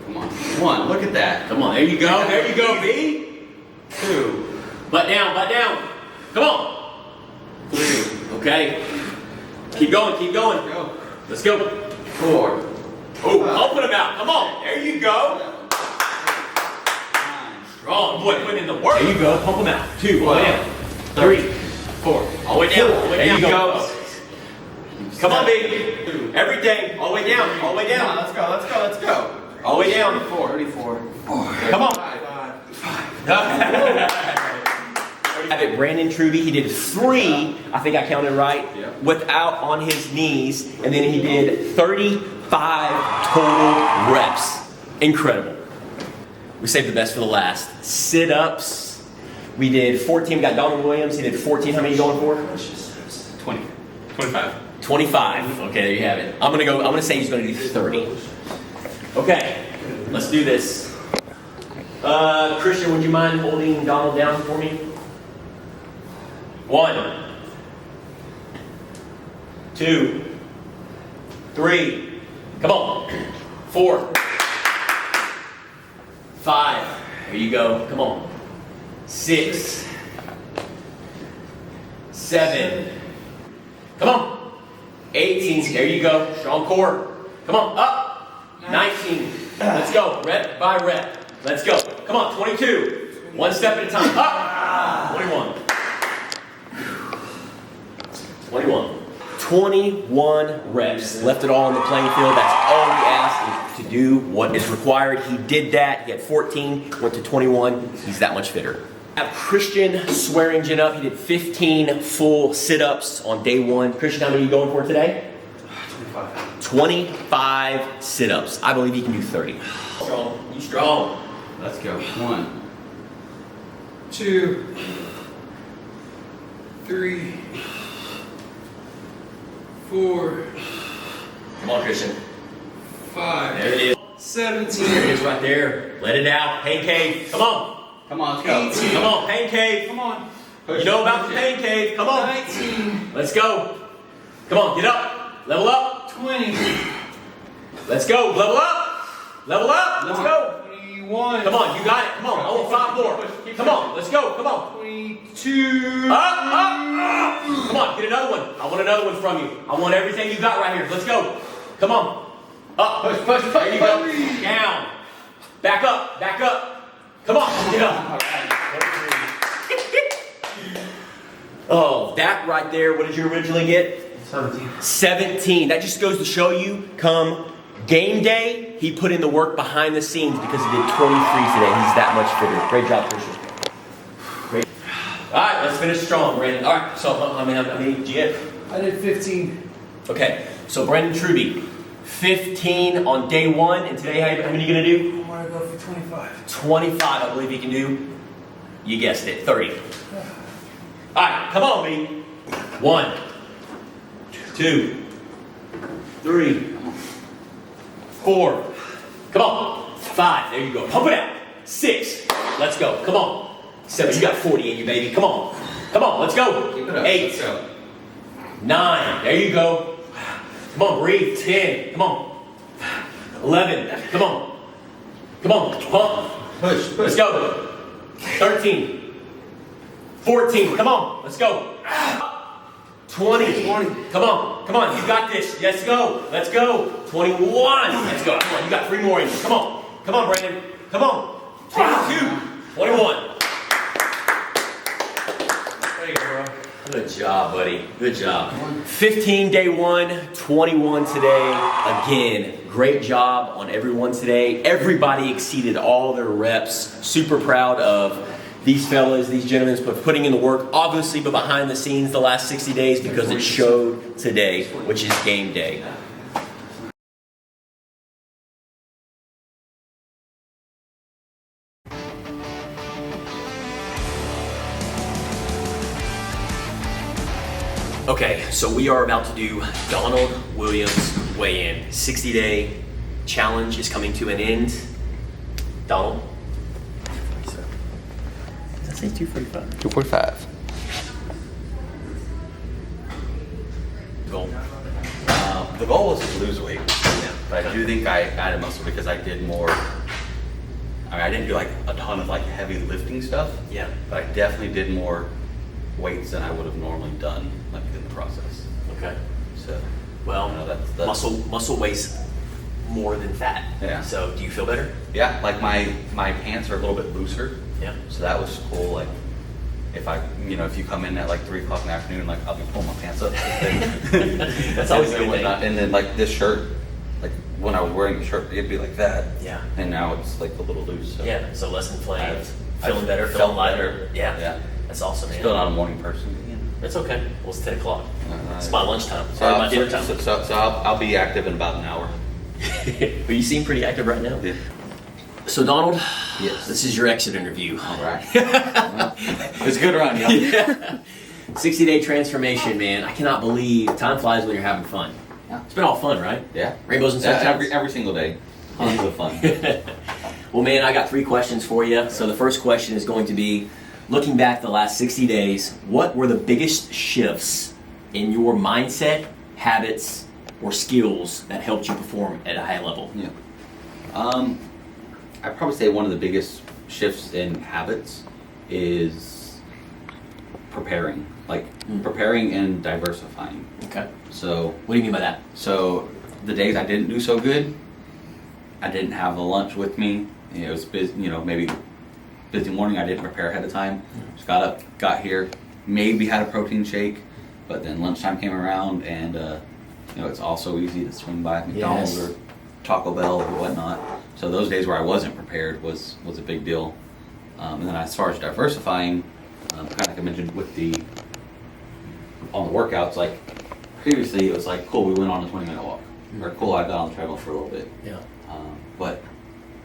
Come on. 1. Look at that. Come on. There you go. There you go, B. 2. Butt down. Butt down. Come on. 3. Okay. Keep going. Keep going. Go. Let's go. 4. Oh, open them out. Come on. There you go. 9. Strong, boy, put in the work. There you go, pump them out. 2, all the way down. 3, 4, all the way down. All the way There down. you go. Come on, baby. Everything, all the way down, all the way down. Let's go, let's go, let's go. All the way down. 34. Come on. Have it, Brandon Truby, he did 3, I think I counted right, without on his knees, and then he did 35 total reps. Incredible. We saved the best for the last. Sit-ups, we did 14, we got Donald Williams, he did 14, how many are you going for? 20. 25. 25, okay, there you have it. I'm gonna say he's gonna do 30. Okay, let's do this. Christian, would you mind holding Donald down for me? 1, 2, 3, come on. 4, 5, there you go, come on. 6, 7, come on. 18, there you go, strong core. Come on, up. 19, let's go, rep by rep. Let's go, come on, 22. 1 step at a time, up. 21. 21 reps. Left it all on the playing field. That's all we asked, is to do what is required. He did that. He had 14, went to 21. He's that much fitter. I have Christian Swearingen up. He did 15 full sit-ups on day 1. Christian, how many are you going for today? 25 sit-ups. I believe he can do 30. Strong. You strong. Let's go. 1, 2, 3, 4, Come on, Christian. 5, There it is. 17, There it is right there. Let it out. Pain cave. Come on. Come on, let's go. 18. Come on, pain cave. Come on. You know about the pain cave. Come on. 19, Let's go. Come on, get up. Level up. 20, Let's go. Level up. Level up. Let's go. 21, Come on, you got it. Come on. I want 5 more. Come on, let's go. Come on. 22, Up, up. Come on, get another one. I want another one from you. I want everything you got right here. Let's go. Come on. Up. Push, push, push. There you go. Down. Back up. Back up. Come on. Get up. Oh, that right there, what did you originally get? 17. That just goes to show you, come game day, he put in the work behind the scenes because he did 23 today. He's that much fitter. Great job, Christian. Great. All right, let's finish strong, Brandon. All right, so how many did you get? I did 15. Okay, so Brandon Truby, 15 on day 1, and today how many are you going to do? I want to go for 25. 25, I believe he can do. You guessed it, 30. All right, come on, B. 1, 2, 3, 4. Come on. 5. There you go. Pump it out. 6. Let's go. Come on. 7. You got 40 in you, baby. Come on. Come on. Let's go. Keep it up. 8. Let's go. 9. There you go. Come on. Breathe. 10. Come on. 11. Come on. Come on. Pump. Push, Let's go. 13. 14. Come on. Let's go. 20. Come on. Come on. You got this. Let's go. Let's go. 21. Let's go. Come on. You got 3 more in you. Come on. Come on, Brandon. Come on. 22. 21. There you go, bro. Good job, buddy. Good job. 15 day 1, 21 today. Again, great job on everyone today. Everybody exceeded all their reps. Super proud of these fellas, these gentlemen, for putting in the work, obviously, but behind the scenes the last 60 days because it showed today, which is game day. Okay, so we are about to do Donald Williams weigh-in. 60-day challenge is coming to an end. Donald? Did I say 245? 245. Goal. The goal was to lose weight, but I do think I added muscle because I did more. I mean, I didn't do like a ton of like heavy lifting stuff. Yeah. But I definitely did more weights than I would have normally done, like in the process. Okay. So, Well, you know, that's muscle weighs more than fat. Yeah. So, do you feel better? yeah, like my pants are a little bit looser. Yeah. So that was cool. Like, if if you come in at like 3 o'clock in the afternoon, like I'll be pulling my pants up. That's always a good thing. And then like this shirt, like when I was wearing the shirt, it'd be like that. Yeah. And now it's like a little loose. So. Yeah, so less inflamed, I've feeling better, felt feeling lighter. better. Yeah. Yeah. That's awesome, man. Still not a morning person. It's okay. Well, it's 10 o'clock. Uh, It's my lunchtime. So, Or my dinner time. so I'll be active in about an hour. But you seem pretty active right now. Yeah. So, Donald, Yes. this is your exit interview. All right. It's a good run, y'all. Yeah. 60-day transformation, man. I cannot believe time flies when you're having fun. Yeah. It's been all fun, right? Yeah. Rainbows and Yeah, sunshines. every single day. Tons of fun. Well, man, I got 3 questions for you. So the first question is going to be, looking back the last 60 days, what were the biggest shifts in your mindset, habits, or skills that helped you perform at a high level? Yeah. I'd probably say one of the biggest shifts in habits is preparing. Like preparing and diversifying. Okay. So What do you mean by that? So the days I didn't do so good, I didn't have the lunch with me. It was busy, maybe busy morning. I didn't prepare ahead of time. Just got up, got here, maybe had a protein shake, but then lunchtime came around, and it's also easy to swing by McDonald's Yes. or Taco Bell or whatnot. So those days where I wasn't prepared was a big deal. And then as far as diversifying, kind of like I mentioned on the workouts, like previously it was like, cool, we went on a 20-minute walk. Or cool, I got on the treadmill for a little bit. Yeah. But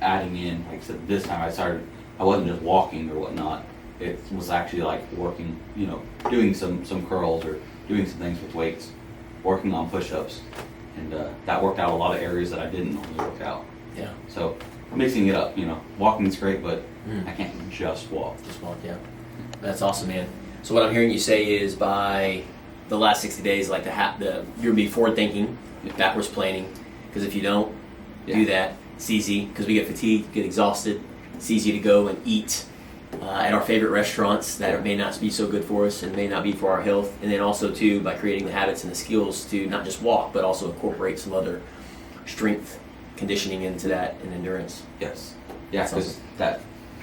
adding in, like I said, this time I wasn't just walking or whatnot. It was actually like working, doing some curls or doing some things with weights, working on push-ups. And that worked out a lot of areas that I didn't normally work out. Yeah. So mixing it up, walking's great, but I can't just walk. Just walk, yeah. That's awesome, man. So what I'm hearing you say is by the last 60 days, like you're gonna be forward thinking, backwards planning, because if you don't do that, it's easy, because we get fatigued, get exhausted. It's easy to go and eat at our favorite restaurants that may not be so good for us and may not be for our health. And then also too, by creating the habits and the skills to not just walk, but also incorporate some other strength conditioning into that and endurance. Yes. Yeah, That's because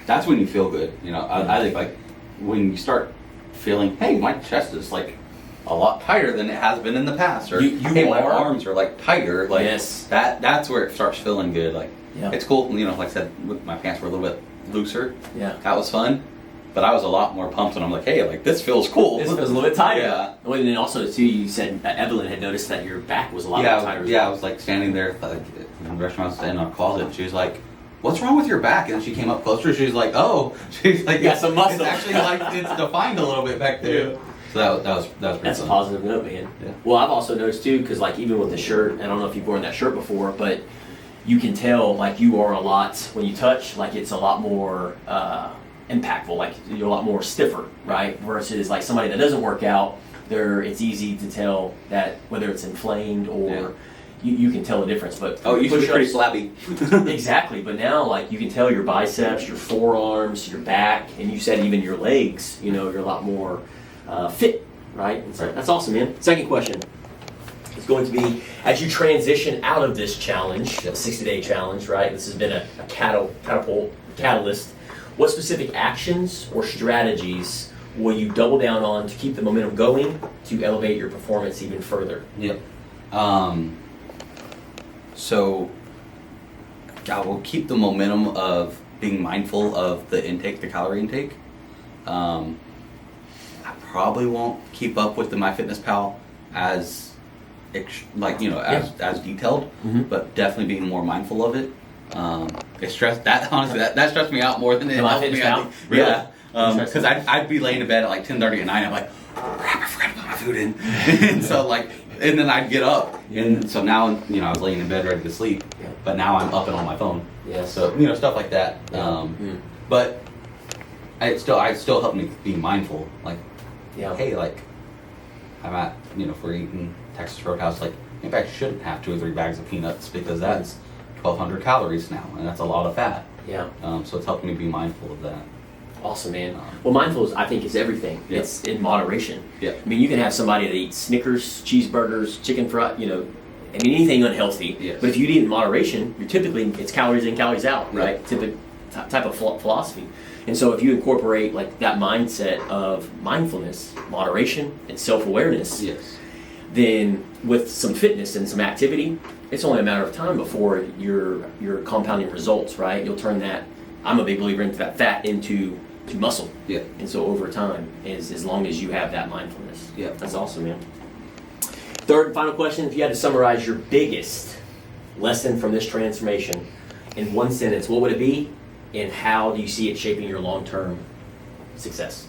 that's when you feel good. I think like when you start feeling, hey, my chest is like a lot tighter than it has been in the past, or You hey, my are. arms are like tighter. Like Yes. that's where it starts feeling good. Like Yeah. it's cool. Like I said, my pants were a little bit looser. Yeah. That was fun. But I was a lot more pumped, and I'm like, hey, like this feels cool. This feels a little bit tighter. Yeah. Well, and then also too, you said that Evelyn had noticed that your back was a lot more tighter. as Yeah, I well. was like standing there like, in the restaurant, standing on a closet, and she was like, what's wrong with your back? And she came up closer, she was like, oh, she's like, Got some muscle. It's actually like, it's defined a little bit back there. Yeah. So that was pretty That's a fun. positive note, man. Yeah. Well, I've also noticed too, because like even with the shirt, I don't know if you've worn that shirt before, but you can tell like you are a lot, when you touch, like it's a lot more impactful, like you're a lot more stiffer, right? Versus like somebody that doesn't work out, it's easy to tell that whether it's inflamed or you can tell the difference. But Oh, you should be pretty push-ups- flabby. Exactly, but now like you can tell your biceps, your forearms, your back, and you said even your legs, you're a lot more fit, right? And so that's awesome, man. Second question is going to be, as you transition out of this challenge, the 60-day challenge, right? This has been a catalyst. What specific actions or strategies will you double down on to keep the momentum going to elevate your performance even further? Yep. So I will keep the momentum of being mindful of the calorie intake. I probably won't keep up with the MyFitnessPal as detailed, but definitely being more mindful of it. It stressed that honestly that stressed me out more than it The helped me. MyFitnessPal? Really? Yeah. Because I'd be laying in bed at like 10:30 at night. I'm like, crap, I forgot to put my food in. And so and then I'd get up, and so now I was laying in bed ready to sleep, Yeah. but now I'm up and on my phone. Yes. So stuff like that. But it still helped me be mindful. Like, Yeah. hey, like I'm at if we're eating Texas Roadhouse, like maybe I shouldn't have 2 or 3 bags of peanuts because that's 1,200 calories now, and that's a lot of fat. Yeah. So it's helped me be mindful of that. Awesome, man. Well, mindfulness, I think, is everything. Yeah. It's in moderation. Yeah. I mean, you can have somebody that eats Snickers, cheeseburgers, chicken fried, anything unhealthy. Yes. But if you eat in moderation, it's calories in, calories out, right? Type of philosophy. And so if you incorporate like that mindset of mindfulness, moderation, and self-awareness, Yes. then with some fitness and some activity, it's only a matter of time before you're compounding results, right? You'll turn that, I'm a big believer into that fat into muscle. Yeah. And so over time, as long as you have that mindfulness. Yeah. That's awesome, man. Third and final question, if you had to summarize your biggest lesson from this transformation in one sentence, what would it be? And how do you see it shaping your long-term success?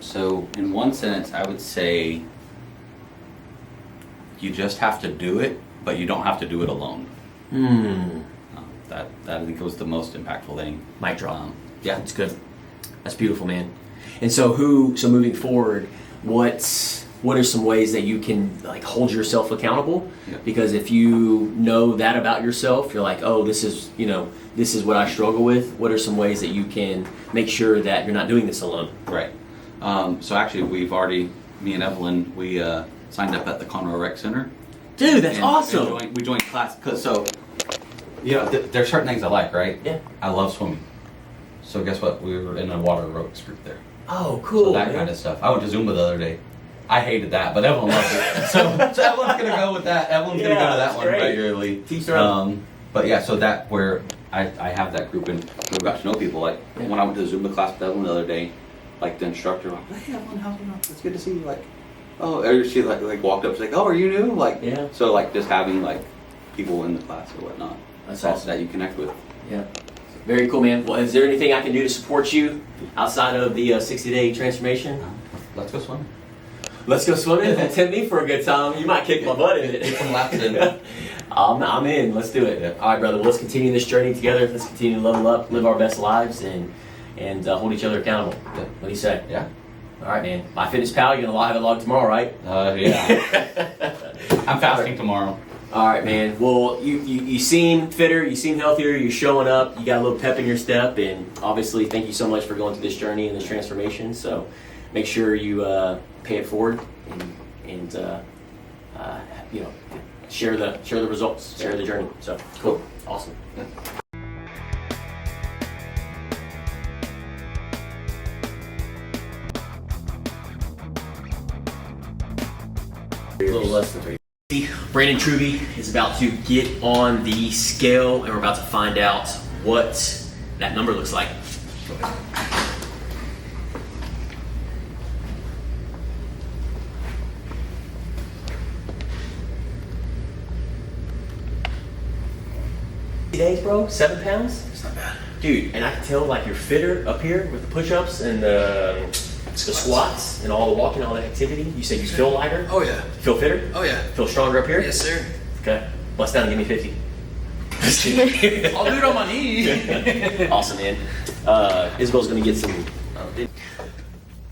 So in one sentence, I would say you just have to do it, but you don't have to do it alone. That I think was the most impactful thing. Mic drop. Yeah. That's good. That's beautiful, man. And so moving forward, what are some ways that you can like hold yourself accountable? Yeah. Because if you know that about yourself, you're like, oh, this is what I struggle with. What are some ways that you can make sure that you're not doing this alone? Right. So actually, me and Evelyn, we signed up at the Conroe Rec Center. Dude, that's And awesome. we joined class. There's certain things I like, right? Yeah. I love swimming. So guess what? We were in a water aerobics group there. Oh, cool. So that man. kind of stuff. I went to Zumba the other day. I hated that, but Evelyn loved it. So Evelyn's gonna go with that. Evelyn's gonna go to that that's one great. regularly. Teach her up. But yeah, so that where I have that group and we've got to know people. Like when I went to the Zumba class with Evelyn the other day, like the instructor, like, hey Evelyn, how's it going? It's good to see you. Like, oh, or she like walked up, she's like, oh, are you new? Like, Yeah. So like just having like people in the class or whatnot. That's that- awesome. that you connect with. Yeah. Very cool, man. Well, is there anything I can do to support you outside of the 60-day transformation? Let's go swimming. Let's go swimming. Tempt me for a good time. You might kick my butt in Get some it. laps in. I'm in. Let's do it. Yeah. All right, brother. Well, let's continue this journey together. Let's continue to level up, live our best lives, and hold each other accountable. Yeah. What do you say? Yeah. All right, man. My Fitness Pal, you're gonna have it log tomorrow, right? Yeah. I'm fasting tomorrow. All right, man. Well, you seem fitter, you seem healthier, you're showing up, you got a little pep in your step, and obviously, thank you so much for going through this journey and this transformation. So, make sure you pay it forward and share the results, share the journey. So, cool, awesome. A little less than 3. Brandon Truby is about to get on the scale, and we're about to find out what that number looks like. Days, bro? 7 pounds? It's not bad. Dude, and I can tell like you're fitter up here with the push-ups and the squats and all the walking, all the activity. You said you feel lighter? Oh yeah. Feel fitter? Oh yeah. Feel stronger up here? Yes, sir. Okay. Bust down and give me 50. I'll do it on my knee. Awesome, man. Isabel's going to get some.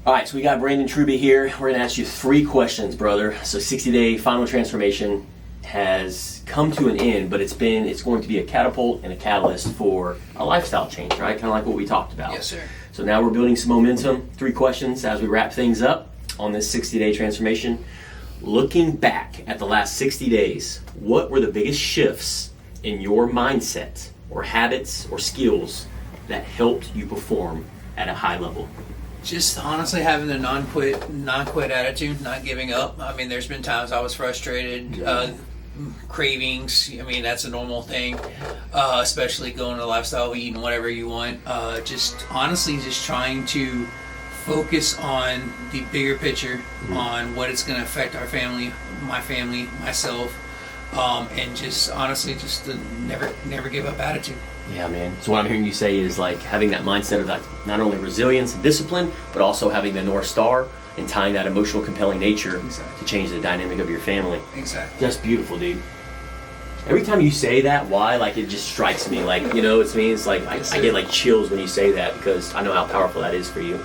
All right, so we got Brandon Truby here. We're going to ask you 3 questions, brother. So 60-day final transformation has come to an end, but it's going to be a catapult and a catalyst for a lifestyle change, right? Kind of like what we talked about. Yes, sir. So now we're building some momentum. 3 questions as we wrap things up on this 60-day transformation. Looking back at the last 60 days, what were the biggest shifts in your mindset or habits or skills that helped you perform at a high level? Just honestly having the non-quit attitude, not giving up. I mean, there's been times I was frustrated, cravings. I mean, that's a normal thing, especially going to lifestyle, eating whatever you want. Just honestly, just trying to focus on the bigger picture, on what it's going to affect our family, my family, myself, and just honestly, just the never give up attitude. Yeah, man. So what I'm hearing you say is like having that mindset of like not only resilience and discipline, but also having the North Star and tying that emotional, compelling nature Exactly. to change the dynamic of your family. Exactly. That's beautiful, dude. Every time you say that, why? Like it just strikes me. Like, you know, it's me. It's like I get like chills when you say that because I know how powerful that is for you,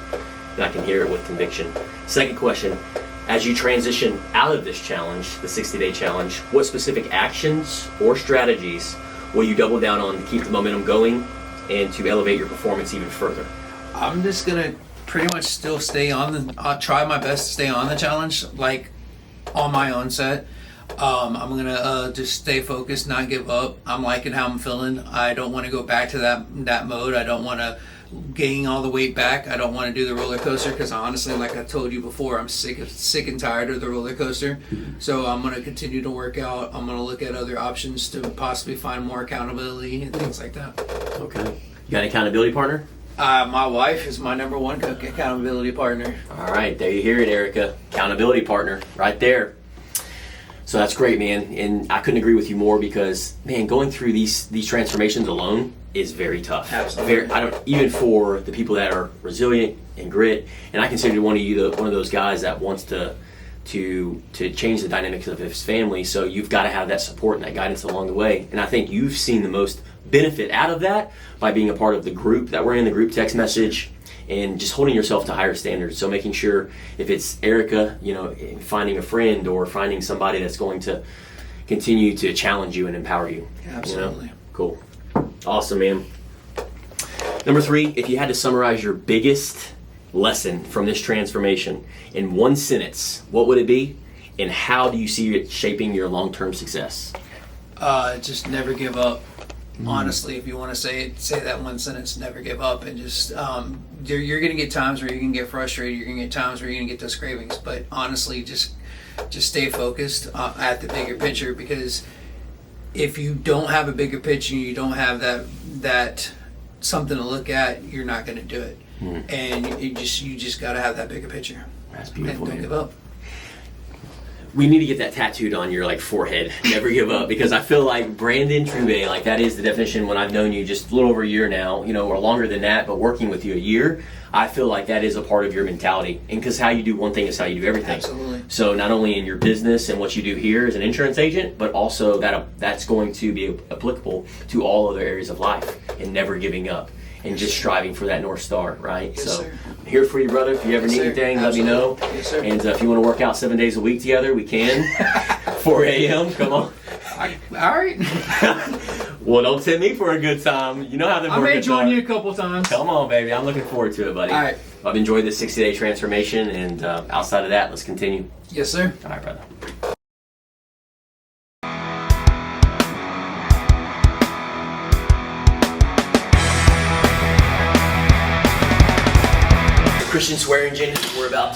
and I can hear it with conviction. Second question: as you transition out of this challenge, the 60-day challenge, what specific actions or strategies will you double down on to keep the momentum going and to elevate your performance even further? I'm just gonna pretty much still stay on the. I'll try my best to stay on the challenge, like on my own set. I'm gonna just stay focused, not give up. I'm liking how I'm feeling. I don't want to go back to that mode. I don't want to gaining all the weight back. I don't want to do the roller coaster because honestly, like I told you before, I'm sick and tired of the roller coaster. So I'm going to continue to work out. I'm going to look at other options to possibly find more accountability and things like that. Okay. You got an accountability partner? My wife is my number one accountability partner. All right, there you hear it, Erica. Accountability partner, right there. So that's great, man. And I couldn't agree with you more because, man, going through these transformations alone is very tough. Absolutely. Even for the people that are resilient and grit. And I consider one of those guys that wants to change the dynamics of his family. So you've got to have that support and that guidance along the way. And I think you've seen the most benefit out of that by being a part of the group that we're in, the group text message, and just holding yourself to higher standards. So making sure if it's Erica, finding a friend or finding somebody that's going to continue to challenge you and empower you. Absolutely. Cool. Awesome, man. Number 3, if you had to summarize your biggest lesson from this transformation in one sentence, what would it be? And how do you see it shaping your long-term success? Just never give up. Honestly, if you want to say that one sentence, never give up. And just you're going to get times where you're going to get frustrated. You're going to get times where you're going to get those cravings. But honestly, just stay focused at the bigger picture, because if you don't have a bigger picture, you don't have that something to look at, you're not going to do it. And you just got to have that bigger picture. That's beautiful. And don't give up. We need to get that tattooed on your forehead. Never give up, because I feel like Brandon Trube, that is the definition. When I've known you just a little over a year now, or longer than that, but working with you a year, I feel like that is a part of your mentality. And because how you do one thing is how you do everything. Absolutely. So not only in your business and what you do here as an insurance agent, but also that's going to be applicable to all other areas of life, and never giving up and just striving for that North Star, right? Yes, so sir. I'm here for you, brother. If you ever Yes, need sir. anything, Absolutely. let me know. Yes, sir. And if you want to work out 7 days a week together, we can. 4 a.m. Come on. All right. Well, don't tempt me for a good time. You know how them I may workouts join are. you a couple times. Come on, baby. I'm looking forward to it, buddy. All right. I've enjoyed this 60-day transformation, and outside of that, let's continue. Yes, sir. All right, brother. Christian Swearingen,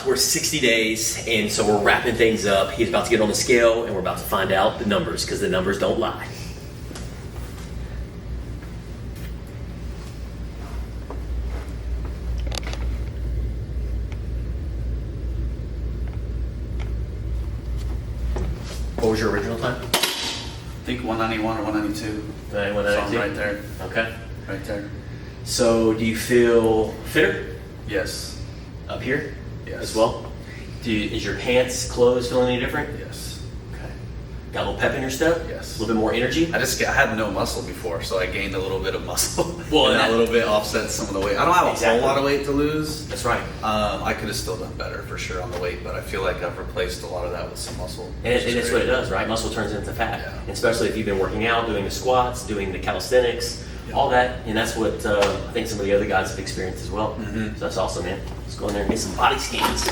we're 60 days, and so we're wrapping things up. He's about to get on the scale, and we're about to find out the numbers, because the numbers don't lie. What was your original time? I think 191 or 192. Sounds right there. Okay. Right there. So, do you feel fitter Yes. up here Yes. as well? Is your pants, clothes feeling any different? Yes. Okay. Got a little pep in your step? Yes. A little bit more energy? I had no muscle before, so I gained a little bit of muscle. Well, and that- a little bit offsets some of the weight. I don't have a Exactly. whole lot of weight to lose. That's right. I could have still done better for sure on the weight, but I feel like I've replaced a lot of that with some muscle. And which is it's great. what it does, right? Muscle turns into fat. Yeah. And especially if you've been working out, doing the squats, doing the calisthenics, all that. And that's what I think some of the other guys have experienced as well. Mm-hmm. So that's awesome, man. Let's go in there and get some body scans.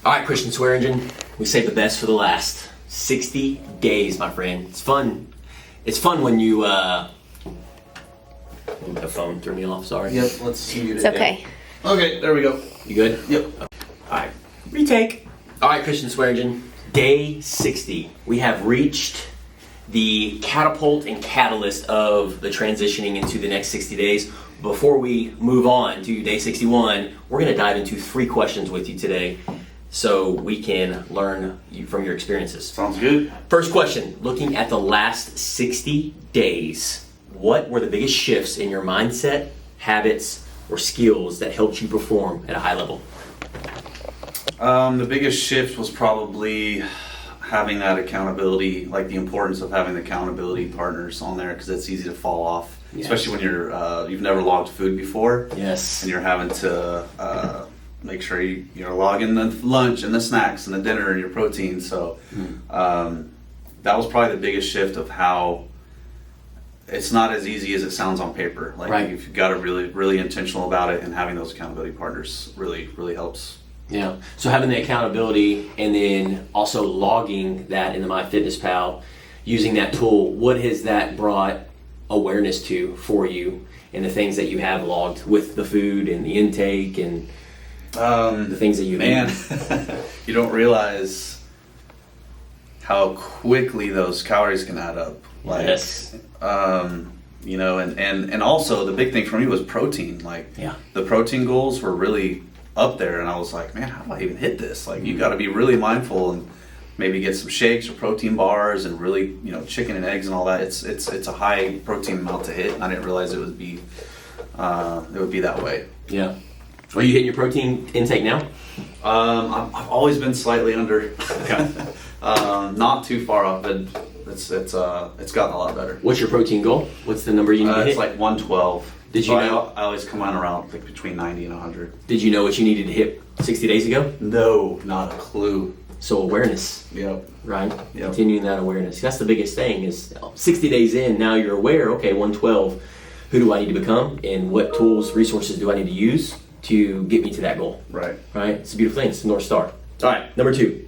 All right, Christian Swearingen, we saved the best for the last. 60 days, my friend. It's fun. It's fun when you, the phone threw me off, sorry. Yep, let's mute it. It's okay. Okay, there we go. You good? Yep. All right, retake. All right, Christian Swearingen, day 60. We have reached the catapult and catalyst of the transitioning into the next 60 days. Before we move on to day 61, we're going to dive into 3 questions with you today so we can learn from your experiences. Sounds good. First question, looking at the last 60 days, what were the biggest shifts in your mindset, habits, or skills that helped you perform at a high level? The biggest shift was probably having that accountability, like the importance of having the accountability partners on there, because it's easy to fall off, Yes. especially when you've never logged food before, Yes. and you're having to make sure you're logging the lunch and the snacks and the dinner and your protein. So that was probably the biggest shift of how it's not as easy as it sounds on paper. Like Right. you've got to really intentional about it, and having those accountability partners really helps. Yeah. So having the accountability and then also logging that into MyFitnessPal, using that tool, what has that brought awareness to for you, and the things that you have logged with the food and the intake and the things that you Man, eat? you don't realize how quickly those calories can add up. Like, Yes. you know, and also the big thing for me was protein. Like, Yeah. the protein goals were really up there, and I was like, man, how do I even hit this? Like, you got to be really mindful and maybe get some shakes or protein bars and really, you know, chicken and eggs and all that. It's a high protein amount to hit, and I didn't realize it would be that way. Yeah. Are you hitting your protein intake now? I've always been slightly under. Not too far off, but it's gotten a lot better. What's your protein goal? What's the number you need to hit? It's like 112. Did you So know- I always come on around like between 90 and 100. Did you know what you needed to hit 60 days ago? No, not a clue. So awareness, Yep. right? Yep. Continuing that awareness. That's the biggest thing is 60 days in, now you're aware, okay, 112, who do I need to become and what tools, resources do I need to use to get me to that goal, Right. right? It's a beautiful thing. It's the North Star. All right, number 2.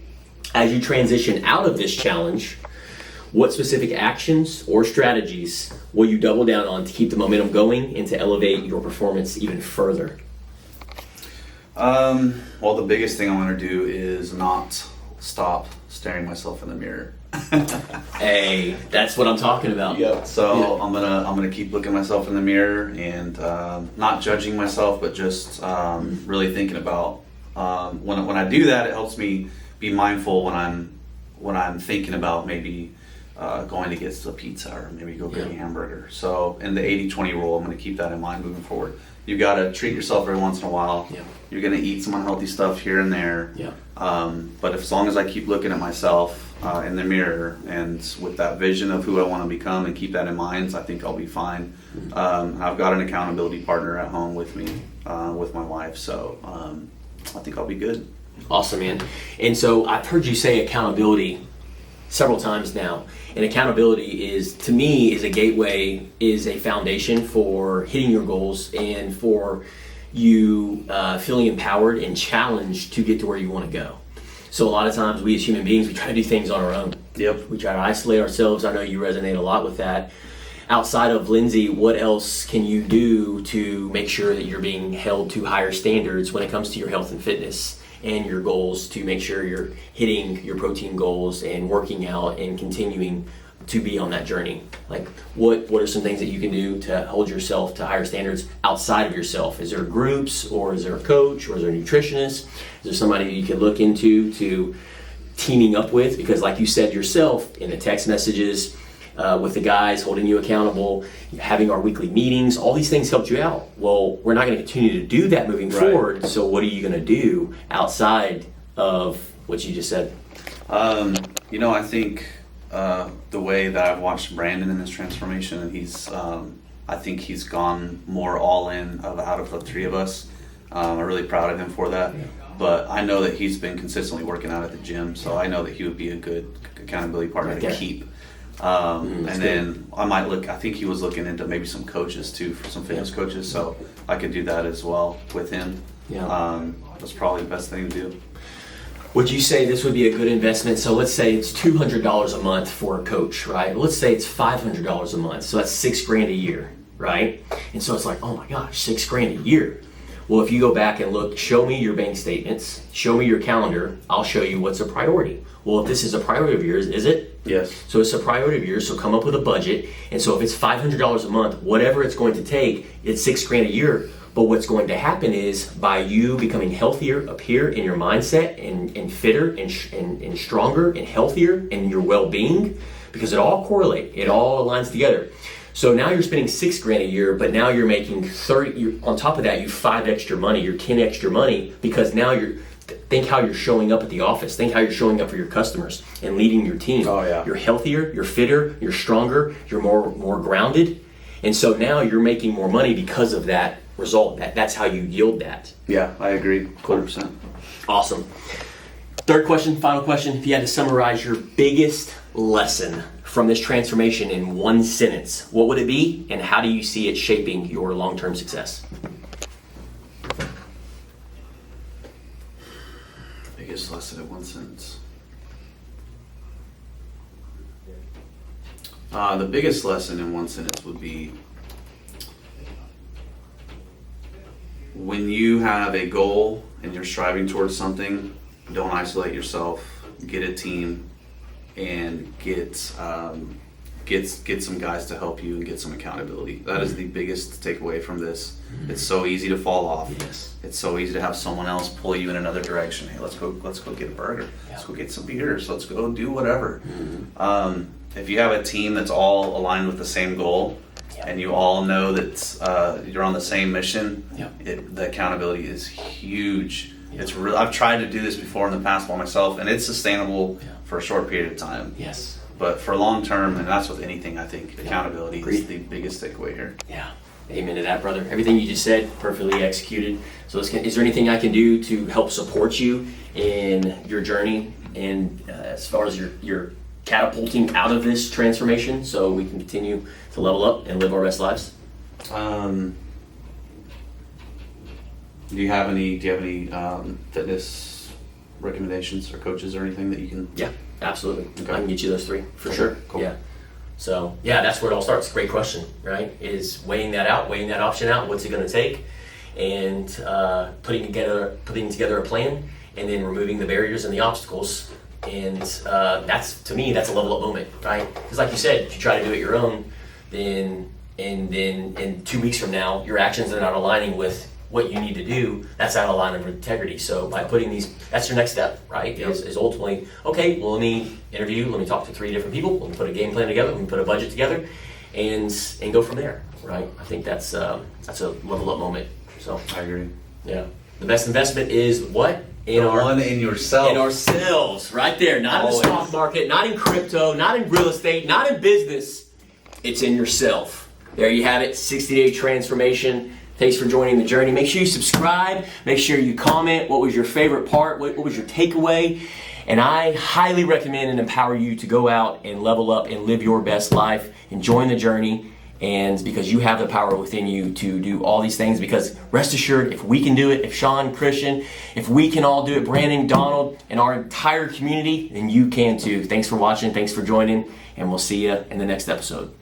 As you transition out of this challenge, what specific actions or strategies will you double down on to keep the momentum going and to elevate your performance even further? Well, the biggest thing I want to do is not stop staring myself in the mirror. Hey, that's what I'm talking about. Yep. So Yeah. I'm gonna keep looking myself in the mirror and not judging myself, but just really thinking about when I do that, it helps me be mindful when I'm thinking about maybe going to get a pizza or maybe go get a Yeah. hamburger. So in the 80-20 rule, I'm gonna keep that in mind moving forward. You gotta treat yourself every once in a while. Yeah. You're gonna eat some unhealthy stuff here and there. Yeah. But as long as I keep looking at myself in the mirror and with that vision of who I want to become and keep that in mind, I think I'll be fine. I've got an accountability partner at home with me, with my wife, so I think I'll be good. Awesome, man. And so I've heard you say accountability several times now. And accountability is, to me, is a gateway, is a foundation for hitting your goals and for you feeling empowered and challenged to get to where you want to go. So a lot of times we as human beings, we try to do things on our own. Yep. We try to isolate ourselves. I know you resonate a lot with that. Outside of Lindsay, what else can you do to make sure that you're being held to higher standards when it comes to your health and fitness and your goals, to make sure you're hitting your protein goals and working out and continuing to be on that journey? Like, what are some things that you can do to hold yourself to higher standards outside of yourself? Is there groups, or is there a coach, or is there a nutritionist? Is there somebody you can look into to teaming up with? Because like you said yourself in the text messages, with the guys holding you accountable, having our weekly meetings, all these things helped you out. Well, we're not going to continue to do that moving Right. forward. So what are you going to do outside of what you just said? I think the way that I've watched Brandon in this transformation, and I think he's gone more all in out of the three of us. I'm really proud of him for that. But I know that he's been consistently working out at the gym, so I know that he would be a good accountability partner Right to there. keep. That's And then I might look, I think he was looking into maybe some coaches too, for some fitness coaches, so I could do that as well with him. Yeah. That's probably the best thing to do. Would you say this would be a good investment? So let's say it's $200 a month for a coach, right? Let's say it's $500 a month. So that's $6,000 a year, right? And so it's like, oh my gosh, $6,000 a year. Well, if you go back and look, show me your bank statements, show me your calendar, I'll show you what's a priority. Well, if this is a priority of yours, is it? Yes. So it's a priority of yours, so come up with a budget. And so if it's $500 a month, whatever it's going to take, it's $6,000 a year. But what's going to happen is by you becoming healthier up here in your mindset and fitter and stronger and healthier in your well-being, because it all correlates, it all aligns together. So now you're spending $6,000 a year, but now you're making 30. On top of that, you 5 extra money, you're 10 extra money, because now think how you're showing up at the office. Think how you're showing up for your customers and leading your team. Oh, yeah. You're healthier, you're fitter, you're stronger, you're more grounded. And so now you're making more money because of that result. That's how you yield that. Yeah, I agree, 100%. Awesome. Third question, final question. If you had to summarize your biggest lesson from this transformation in one sentence, what would it be, and how do you see it shaping your long-term success? Biggest lesson in one sentence. The biggest lesson in one sentence would be when you have a goal and you're striving towards something, don't isolate yourself. Get a team and get some guys to help you and get some accountability. That is the biggest takeaway from this. It's so easy to fall off. Yes. It's so easy to have someone else pull you in another direction. Hey, let's go get a burger. Let's go get some beers. Let's go do whatever. If you have a team that's all aligned with the same goal, and you all know that you're on the same mission, the accountability is huge. It's real. I've tried to do this before in the past by myself, and it's sustainable for a short period of time. Yes. But for long term, and that's with anything, I think accountability is the biggest takeaway here. Yeah. Amen to that, brother. Everything you just said, perfectly executed. So is there anything I can do to help support you in your journey and as far as your catapulting out of this transformation so we can continue to level up and live our best lives? Do you have any fitness recommendations or coaches or anything that you can? Yeah, absolutely. Okay. I can get you those three for Okay, sure. cool. Yeah. So yeah, that's where it all starts. Great question, right? Is weighing that option out. What's it going to take, and putting together a plan, and then removing the barriers and the obstacles. And that's, to me, that's a level up moment, right? Because like you said, if you try to do it your own, then in 2 weeks from now, your actions are not aligning with what you need to do. That's out of line of integrity. So by putting these, that's your next step, right? Yep. Is ultimately, okay, well, let me talk to 3 different people, let me put a game plan together, let me put a budget together, and go from there, right? I think that's a level up moment. So I agree. yeah, the best investment is what? In yourself. In ourselves, right there. Not Always. in the stock market, not in crypto, not in real estate, not in business. It's in yourself. There you have it, 60-day transformation. Thanks for joining the journey. Make sure you subscribe. Make sure you comment. What was your favorite part? What was your takeaway? And I highly recommend and empower you to go out and level up and live your best life and join the journey. And because you have the power within you to do all these things, because rest assured, if we can do it, if Sean, Christian, if we can all do it, Brandon, Donald, and our entire community, then you can too. Thanks for watching. Thanks for joining. And we'll see you in the next episode.